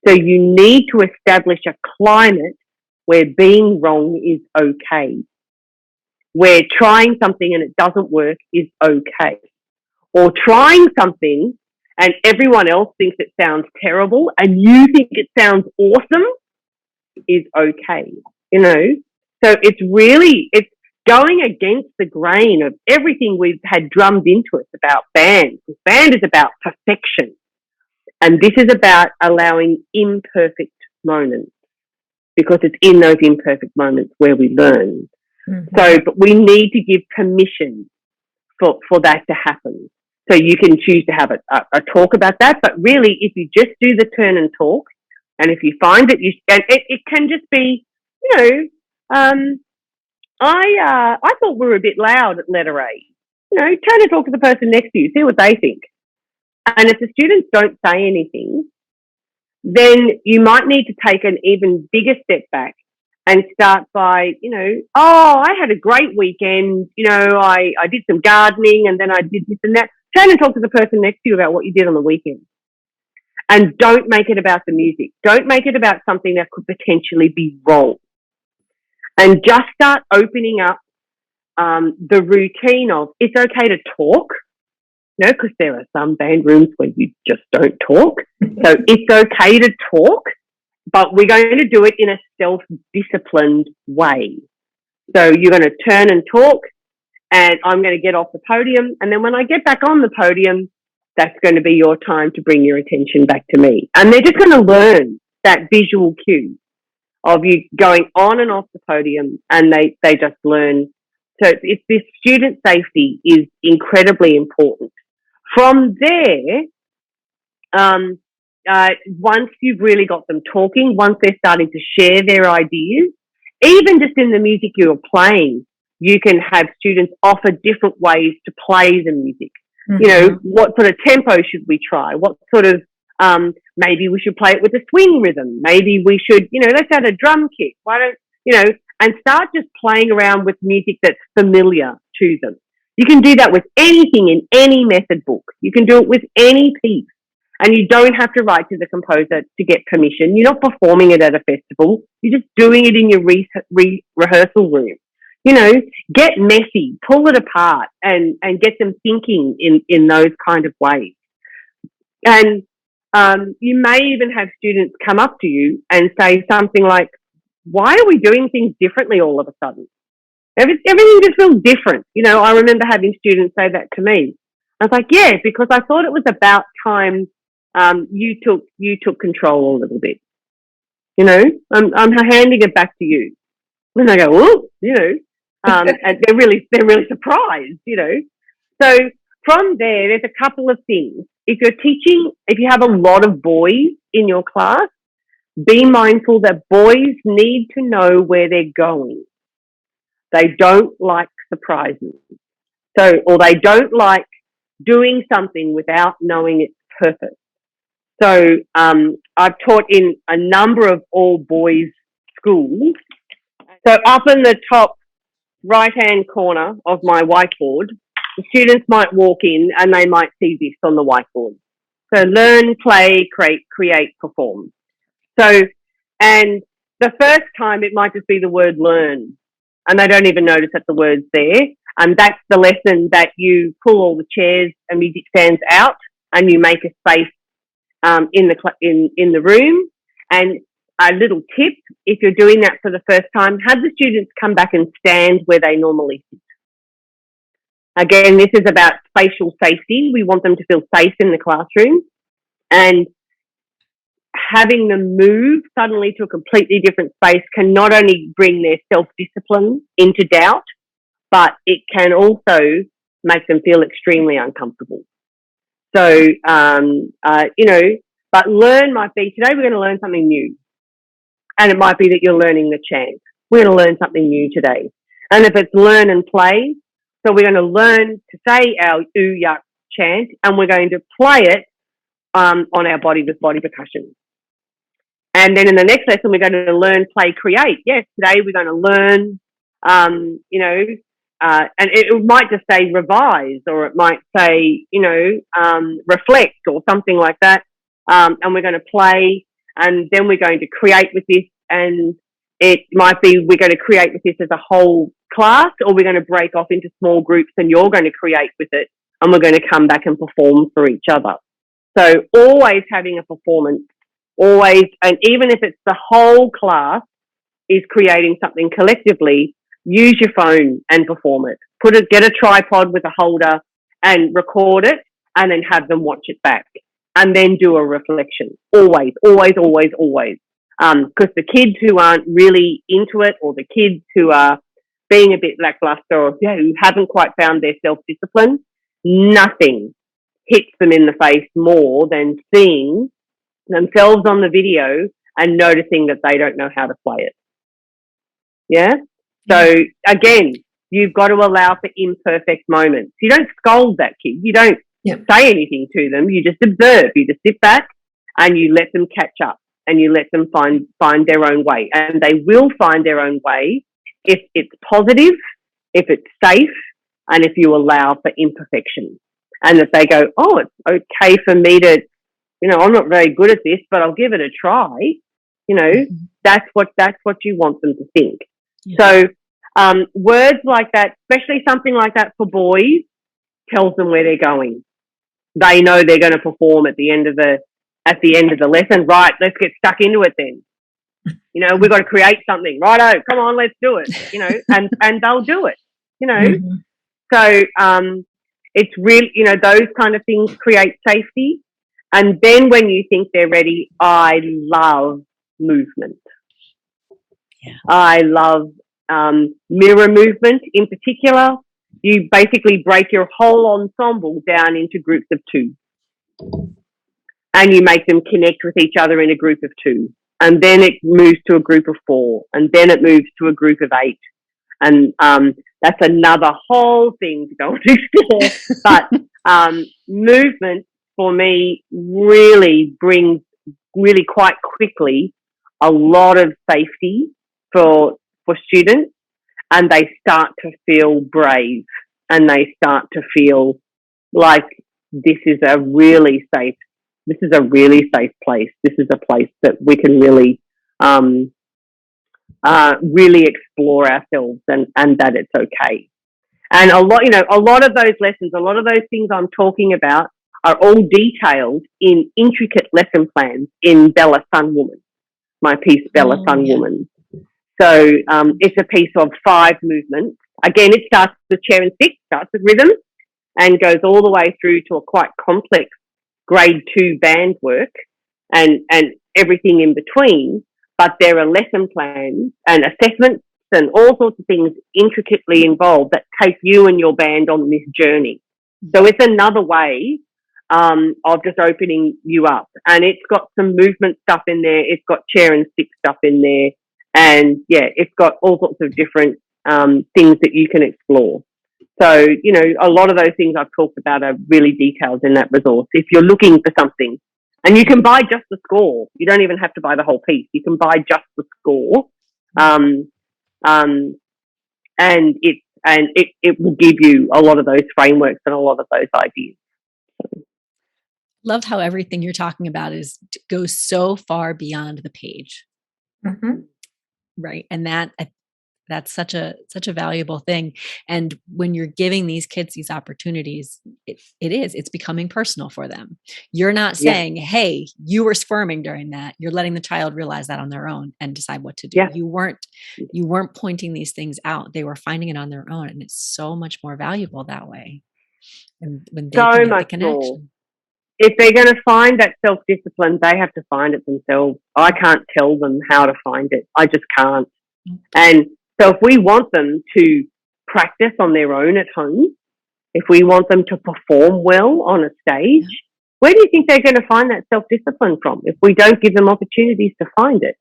So you need to establish a climate where being wrong is okay, where trying something and it doesn't work is okay, or trying something and everyone else thinks it sounds terrible and you think it sounds awesome is okay, So it's going against the grain of everything we've had drummed into us about band. Band is about perfection. And this is about allowing imperfect moments because it's in those imperfect moments where we learn. But we need to give permission for that to happen. So you can choose to have a talk about that. But really, if you just do the turn and talk, and if you find that it can just be, I thought we were a bit loud at letter A. Turn and talk to the person next to you, see what they think. And if the students don't say anything, then you might need to take an even bigger step back and start by, I had a great weekend. I did some gardening and then I did this and that. Turn and talk to the person next to you about what you did on the weekend. And don't make it about the music. Don't make it about something that could potentially be wrong. And just start opening up the routine of it's okay to talk. Because there are some band rooms where you just don't talk. So it's okay to talk, but we're going to do it in a self-disciplined way. So you're going to turn and talk, and I'm going to get off the podium. And then when I get back on the podium, that's going to be your time to bring your attention back to me. And they're just going to learn that visual cue of you going on and off the podium, and they just learn. So it's this student safety is incredibly important. From there, once you've really got them talking, once they're starting to share their ideas, even just in the music you're playing, you can have students offer different ways to play the music. What sort of tempo should we try? What sort of, maybe we should play it with a swing rhythm. Maybe we should, let's add a drum kit. Why don't, and start just playing around with music that's familiar to them. You can do that with anything in any method book. You can do it with any piece. And you don't have to write to the composer to get permission. You're not performing it at a festival. You're just doing it in your rehearsal room. Get messy, pull it apart, and get them thinking in those kind of ways. And you may even have students come up to you and say something like, why are we doing things differently all of a sudden? Everything just feels different. I remember having students say that to me. I was like, yeah, because I thought it was about time you took control a little bit. I'm handing it back to you. And I go, oh, and they're really surprised, So from there's a couple of things. If you have a lot of boys in your class, be mindful that boys need to know where they're going. They don't like surprises. Or they don't like doing something without knowing its purpose. So I've taught in a number of all boys schools. So up in the top right-hand corner of my whiteboard, the students might walk in and they might see this on the whiteboard. So learn, play, create, perform. So, and the first time it might just be the word learn, and they don't even notice that the word's there. And that's the lesson that you pull all the chairs and music stands out, and you make a space in the room. And a little tip, if you're doing that for the first time, have the students come back and stand where they normally sit. Again, this is about spatial safety. We want them to feel safe in the classroom, and having them move suddenly to a completely different space can not only bring their self-discipline into doubt, but it can also make them feel extremely uncomfortable. So, but learn might be, today we're going to learn something new. And it might be that you're learning the chant. We're going to learn something new today. And if it's learn and play, so we're going to learn to say our ooh, yuck chant, and we're going to play it on our body with body percussion. And then in the next lesson, we're going to learn, play, create. Yes, today we're going to learn, and it might just say revise, or it might say, reflect or something like that. And we're going to play, and then we're going to create with this. And it might be we're going to create with this as a whole class, or we're going to break off into small groups and you're going to create with it, and we're going to come back and perform for each other. So always having a performance, always, and even if it's the whole class is creating something collectively, use your phone and perform it. Get a tripod with a holder and record it, and then have them watch it back, and then do a reflection. Always, always, always, always. Because the kids who aren't really into it, or the kids who are being a bit lackluster, or who haven't quite found their self-discipline, nothing hits them in the face more than seeing themselves on the video and noticing that they don't know how to play it. Yeah? So, again, you've got to allow for imperfect moments. You don't scold that kid. You don't say anything to them. You just observe. You just sit back and you let them catch up, and you let them find their own way. And they will find their own way if it's positive, if it's safe, and if you allow for imperfection. And that they go, oh, it's okay for me to, I'm not very good at this, but I'll give it a try. That's what you want them to think. Yeah. So words like that, especially something like that for boys, tells them where they're going. They know they're going to perform at the end of the lesson. Right, let's get stuck into it then. We've got to create something. Righto, come on, let's do it. And they'll do it. Mm-hmm. So it's really, those kind of things create safety. And then when you think they're ready, I love movement. Yeah. I love mirror movement in particular. You basically break your whole ensemble down into groups of 2. And you make them connect with each other in a group of 2. And then it moves to a group of 4. And then it moves to a group of 8. And that's another whole thing to go and explore. But movement, for me, really brings really quite quickly a lot of safety for students, and they start to feel brave, and they start to feel like this is a really safe place. This is a place that we can really really explore ourselves and that it's okay. And a lot of those lessons, a lot of those things I'm talking about are all detailed in intricate lesson plans in Bella Sun Woman, my piece Bella Sun Woman. So it's a piece of 5 movements. Again, it starts with chair and stick, starts with rhythm, and goes all the way through to a quite complex grade 2 band work and everything in between. But there are lesson plans and assessments and all sorts of things intricately involved that take you and your band on this journey. So it's another way of just opening you up. And it's got some movement stuff in there. It's got chair and stick stuff in there. And, it's got all sorts of different things that you can explore. So, a lot of those things I've talked about are really detailed in that resource. If you're looking for something, and you can buy just the score. You don't even have to buy the whole piece. You can buy just the score. And it will give you a lot of those frameworks and a lot of those ideas. Loved how everything you're talking about goes so far beyond the page. Mm-hmm. Right. And that's such a valuable thing. And when you're giving these kids these opportunities, it's becoming personal for them. You're not saying, hey, you were squirming during that. You're letting the child realize that on their own and decide what to do. Yeah. You weren't pointing these things out. They were finding it on their own. And it's so much more valuable that way. And when they can get the connection. More. If they're going to find that self-discipline, they have to find it themselves. I can't tell them how to find it. I just can't. And so if we want them to practice on their own at home, if we want them to perform well on a stage, where do you think they're going to find that self-discipline from if we don't give them opportunities to find it?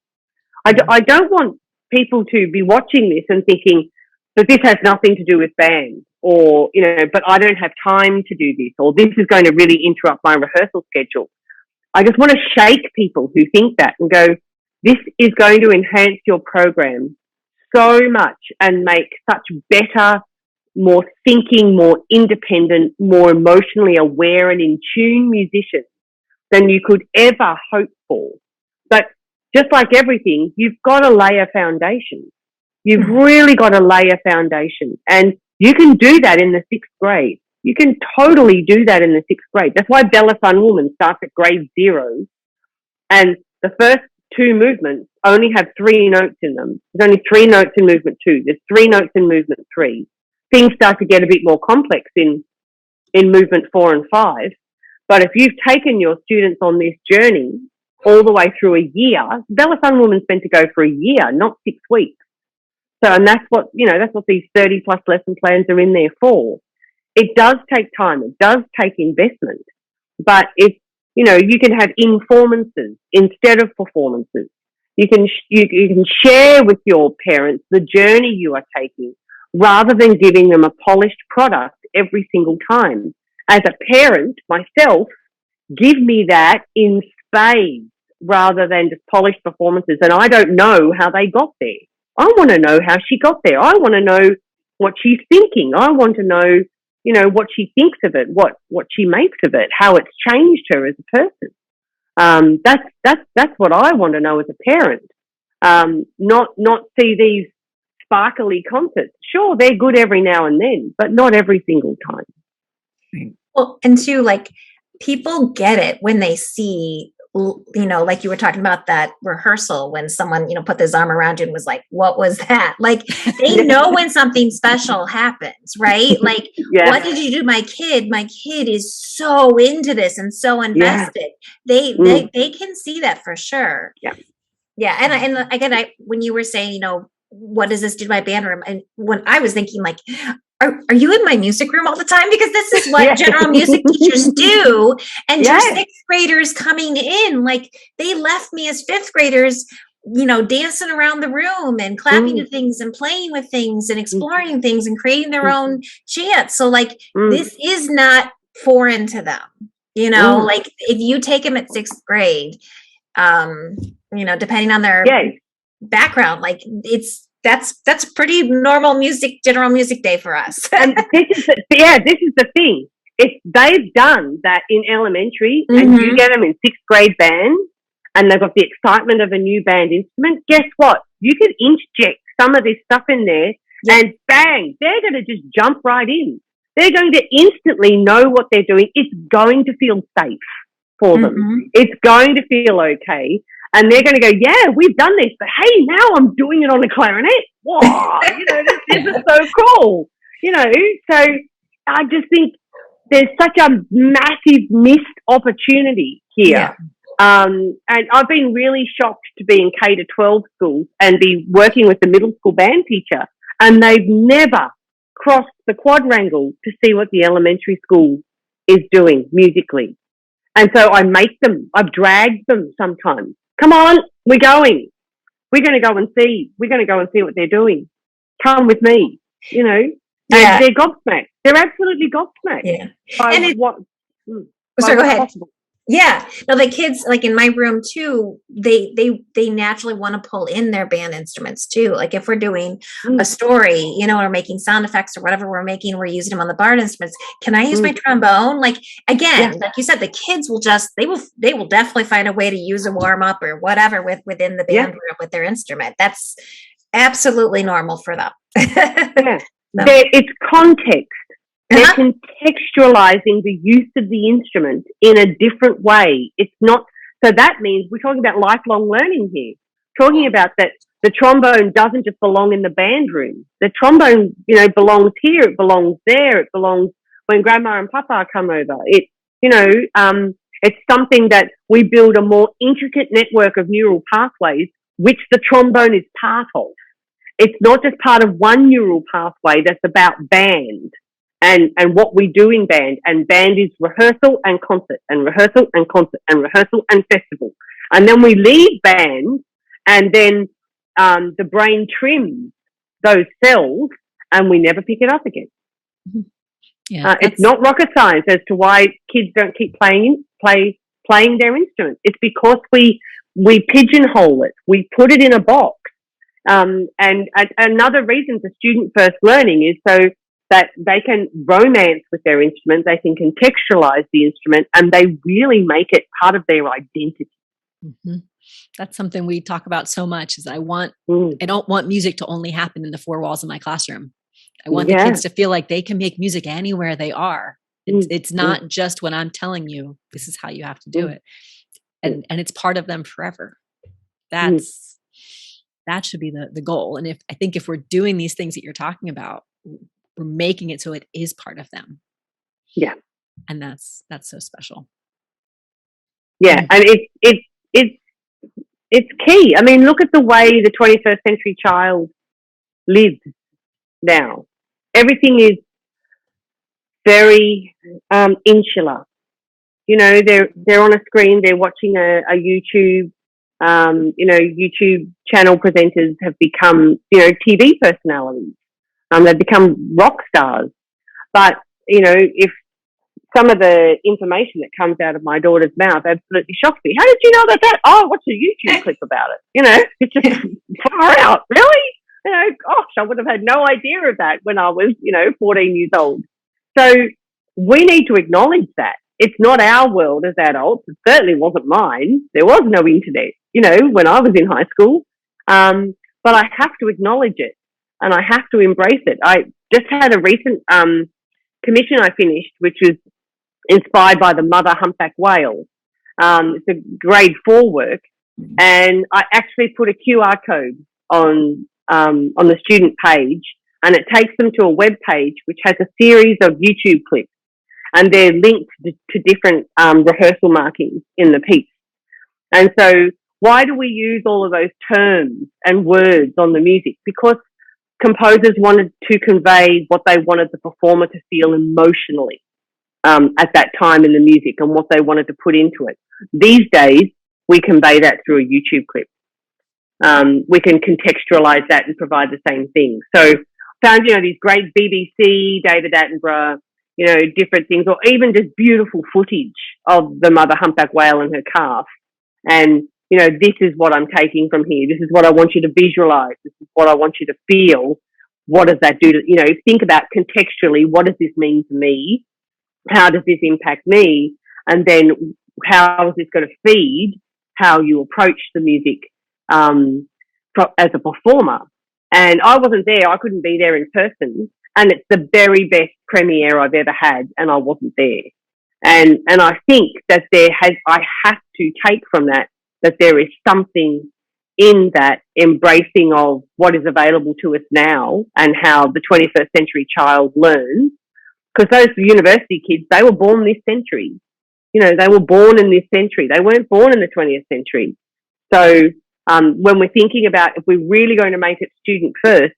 I don't want people to be watching this and thinking that this has nothing to do with band or, but I don't have time to do this or this is going to really interrupt my rehearsal schedule. I just want to shake people who think that and go, this is going to enhance your program so much and make such better, more thinking, more independent, more emotionally aware and in tune musicians than you could ever hope for. But just like everything, you've got to lay a foundation. You've really got to lay a foundation. And you can do that in the 6th grade. You can totally do that in the 6th grade. That's why Bella Sun Woman starts at grade 0. And the first 2 movements only have 3 notes in them. There's only 3 notes in movement 2. There's 3 notes in movement 3. Things start to get a bit more complex in movement 4 and 5. But if you've taken your students on this journey all the way through a year, Bella Sun Woman's meant to go for a year, not 6 weeks. So, and that's what these 30 plus lesson plans are in there for. It does take time. It does take investment, but you can have informances instead of performances. You can share with your parents the journey you are taking rather than giving them a polished product every single time. As a parent, myself, give me that in spades rather than just polished performances. And I don't know how they got there. I want to know how she got there. I want to know what she's thinking. I want to know, what she thinks of it, what she makes of it, how it's changed her as a person. That's what I want to know as a parent. Not see these sparkly concerts. Sure, they're good every now and then, but not every single time. Well, and too, like, people get it when they see, like you were talking about that rehearsal when someone, put his arm around you and was like, what was that? Like, they know when something special happens, right? Like, what did you do? My kid is so into this and so invested. They can see that for sure. Yeah. Yeah. And again, when you were saying, what does this do to my band room? And when I was thinking, like, are you in my music room all the time? Because this is what general music teachers do. And your 6th graders coming in, like, they left me as 5th graders, dancing around the room and clapping to things and playing with things and exploring things and creating their own chants. So, like, this is not foreign to them, like, if you take them at 6th grade, depending on their background, like, that's pretty normal general music day for us. And this is the thing. If they've done that in elementary and you get them in 6th grade band and they've got the excitement of a new band instrument, guess what? You could inject some of this stuff in there, and bang, they're going to just jump right in. They're going to instantly know what they're doing. It's going to feel safe for them. It's going to feel okay. And they're going to go, yeah, we've done this, but hey, now I'm doing it on the clarinet. Wow, this is so cool. So I just think there's such a massive missed opportunity here. And I've been really shocked to be in K to 12 schools and be working with the middle school band teacher, and they've never crossed the quadrangle to see what the elementary school is doing musically. And so I've dragged them sometimes. Come on, we're going. We're going to go and see. We're going to go and see what they're doing. Come with me, And they're gobsmacked. They're absolutely gobsmacked. Yeah. Sorry, go ahead. Possible. Yeah. No, the kids, like in my room too, they naturally want to pull in their band instruments too. Like if we're doing a story, or making sound effects or whatever we're making, we're using them on the bar instruments. Can I use my trombone? Like, again, like you said, the kids will they will definitely find a way to use a warm up or whatever within the band room with their instrument. That's absolutely normal for them. It's context. They're contextualizing the use of the instrument in a different way. It's not, so that means we're talking about lifelong learning here. Talking about that the trombone doesn't just belong in the band room. The trombone, belongs here, it belongs there, it belongs when grandma and papa come over. It's something that we build a more intricate network of neural pathways, which the trombone is part of. It's not just part of one neural pathway that's about band. And what we do in band, and band is rehearsal and concert and rehearsal and concert and rehearsal and festival. And then we leave band, and then the brain trims those cells and we never pick it up again. It's not rocket science as to why kids don't keep playing their instruments. It's because we pigeonhole it. We put it in a box. And another reason for student first learning is so that they can romance with their instrument, they can contextualize the instrument, and they really make it part of their identity. That's something we talk about so much. Is I don't want music to only happen in the four walls of my classroom. I want the kids to feel like they can make music anywhere they are. It's not just when I'm telling you this is how you have to do it, and it's part of them forever. That should be the goal. And I think if we're doing these things that you're talking about, we're making it so it is part of them. Yeah. And that's so special. Yeah. And it's key. I mean, look at the way the 21st century child lives now. Everything is very insular. They're on a screen, they're watching a YouTube. YouTube channel presenters have become, TV personalities. They've become rock stars. But, if some of the information that comes out of my daughter's mouth absolutely shocks me. How did you know about that? Oh, what's a YouTube clip about it? It's just far out. Really? Gosh, I would have had no idea of that when I was, 14 years old. So we need to acknowledge that. It's not our world as adults. It certainly wasn't mine. There was no internet, when I was in high school. But I have to acknowledge it. And I have to embrace it. I just had a recent commission I finished, which was inspired by the mother humpback whale. It's a grade 4 work, and I actually put a QR code on the student page, and it takes them to a web page which has a series of YouTube clips, and they're linked to different rehearsal markings in the piece. And so, why do we use all of those terms and words on the music? Because composers wanted to convey what they wanted the performer to feel emotionally at that time in the music and what they wanted to put into it. These days, we convey that through a YouTube clip. We can contextualize that and provide the same thing. So, found, these great BBC, David Attenborough, different things, or even just beautiful footage of the mother humpback whale and her calf. And this is what I'm taking from here. This is what I want you to visualize. This is what I want you to feel. What does that do to, think about contextually, what does this mean to me? How does this impact me? And then how is this going to feed how you approach the music as a performer. And I wasn't there. I couldn't be there in person. And it's the very best premiere I've ever had, and I wasn't there. And I think that I have to take from that there is something in that embracing of what is available to us now and how the 21st century child learns. Because those university kids, they were born this century. You know, they were born in this century. They weren't born in the 20th century. So when we're thinking about if we're really going to make it student first,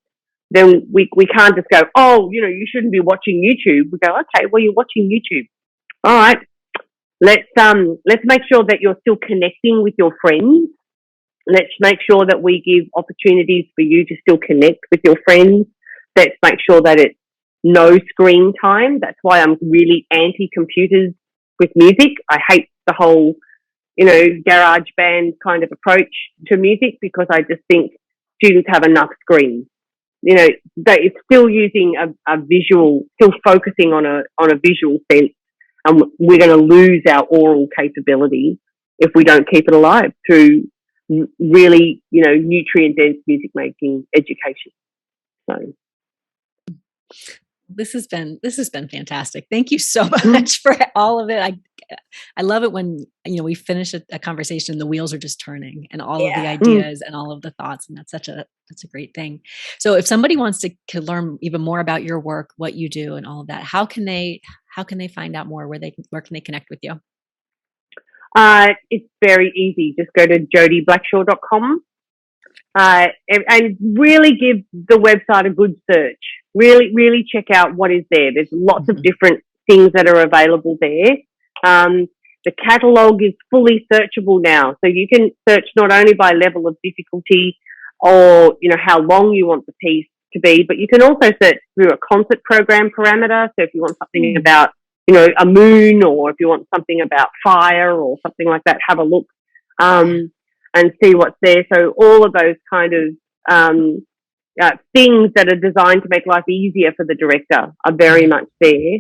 then we can't just go, oh, you know, you shouldn't be watching YouTube. We go, okay, well, you're watching YouTube. All right, let's make sure that you're still connecting with your friends. Let's make sure that we give opportunities for you to still connect with your friends. Let's make sure that it's no screen time. That's why I'm really anti-computers with music. I hate the whole, you know, garage band kind of approach to music, because I just think students have enough screens. You know, it's still using a visual, still focusing on a visual sense. And we're going to lose our oral capability if we don't keep it alive through really, you know, nutrient-dense music making education. So this has been fantastic. Thank you so much for all of it. I love it when, you know, we finish a conversation, the wheels are just turning, and all of the ideas and all of the thoughts, and that's a great thing. So if somebody wants to learn even more about your work, what you do, and all of that, how can they find out more? Where can they connect with you? It's very easy. Just go to jodieblackshaw.com and really give the website a good search. Really, really check out what is there. There's lots of different things that are available there. The catalogue is fully searchable now. So you can search not only by level of difficulty or, you know, how long you want the piece to be, but you can also search through a concert program parameter. So if you want something about, you know, a moon, or if you want something about fire or something like that, have a look and see what's there. So all of those kind of things that are designed to make life easier for the director are very much there.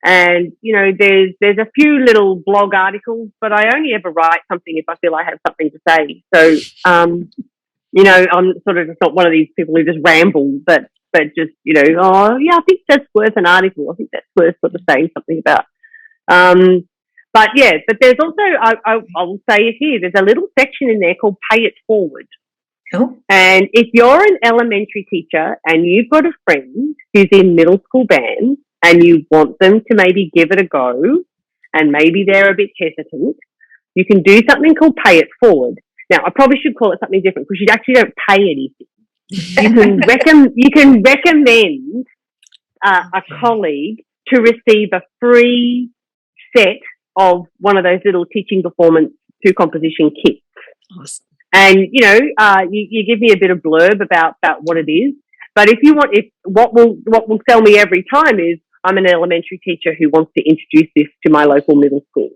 And, you know, there's a few little blog articles, but I only ever write something if I feel I have something to say. So, you know, I'm sort of just not one of these people who just ramble, but just, you know, oh, yeah, I think that's worth an article. I think that's worth sort of saying something about. But there's also, I'll say it here, there's a little section in there called Pay It Forward. Cool. And if you're an elementary teacher and you've got a friend who's in middle school band and you want them to maybe give it a go, and maybe they're a bit hesitant, you can do something called Pay It Forward. Now, I probably should call it something different, because you actually don't pay anything. You can recommend a colleague to receive a free set of one of those little teaching performance to composition kits. Awesome. And, you know, you give me a bit of blurb about what it is. But what will sell me every time is I'm an elementary teacher who wants to introduce this to my local middle school.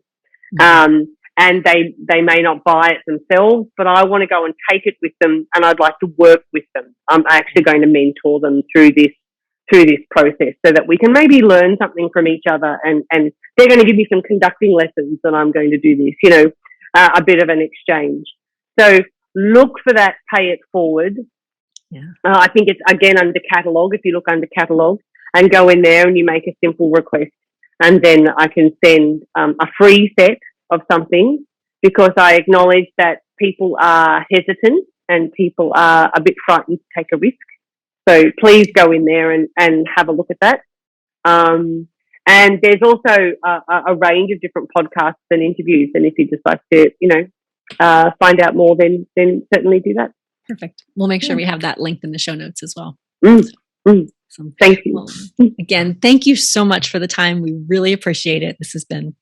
And they may not buy it themselves, but I want to go and take it with them, and I'd like to work with them. I'm actually going to mentor them through this process, so that we can maybe learn something from each other, and they're going to give me some conducting lessons, and I'm going to do this, you know, a bit of an exchange. So look for that Pay It Forward. Yeah. I think it's, again, under catalogue. If you look under catalogue and go in there and you make a simple request, and then I can send a free set of something, because I acknowledge that people are hesitant and people are a bit frightened to take a risk. So please go in there and have a look at that. And there's also a range of different podcasts and interviews. And if you just like to, you know, find out more, then certainly do that. Perfect. We'll make sure we have that linked in the show notes as well. So, thank you. Well, again, thank you so much for the time. We really appreciate it. This has been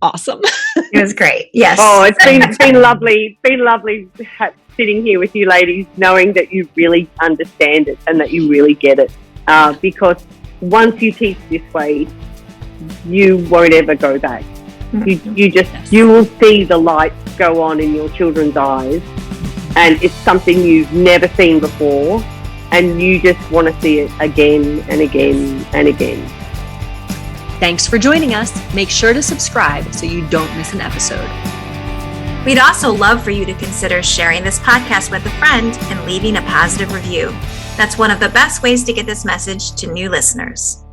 awesome. It was great. Yes. Oh, it's been lovely. It's been lovely sitting here with you ladies, knowing that you really understand it and that you really get it. Because once you teach this way, you won't ever go back. You will see the light go on in your children's eyes, and it's something you've never seen before, and you just want to see it again and again and again. Thanks for joining us. Make sure to subscribe so you don't miss an episode. We'd also love for you to consider sharing this podcast with a friend and leaving a positive review. That's one of the best ways to get this message to new listeners.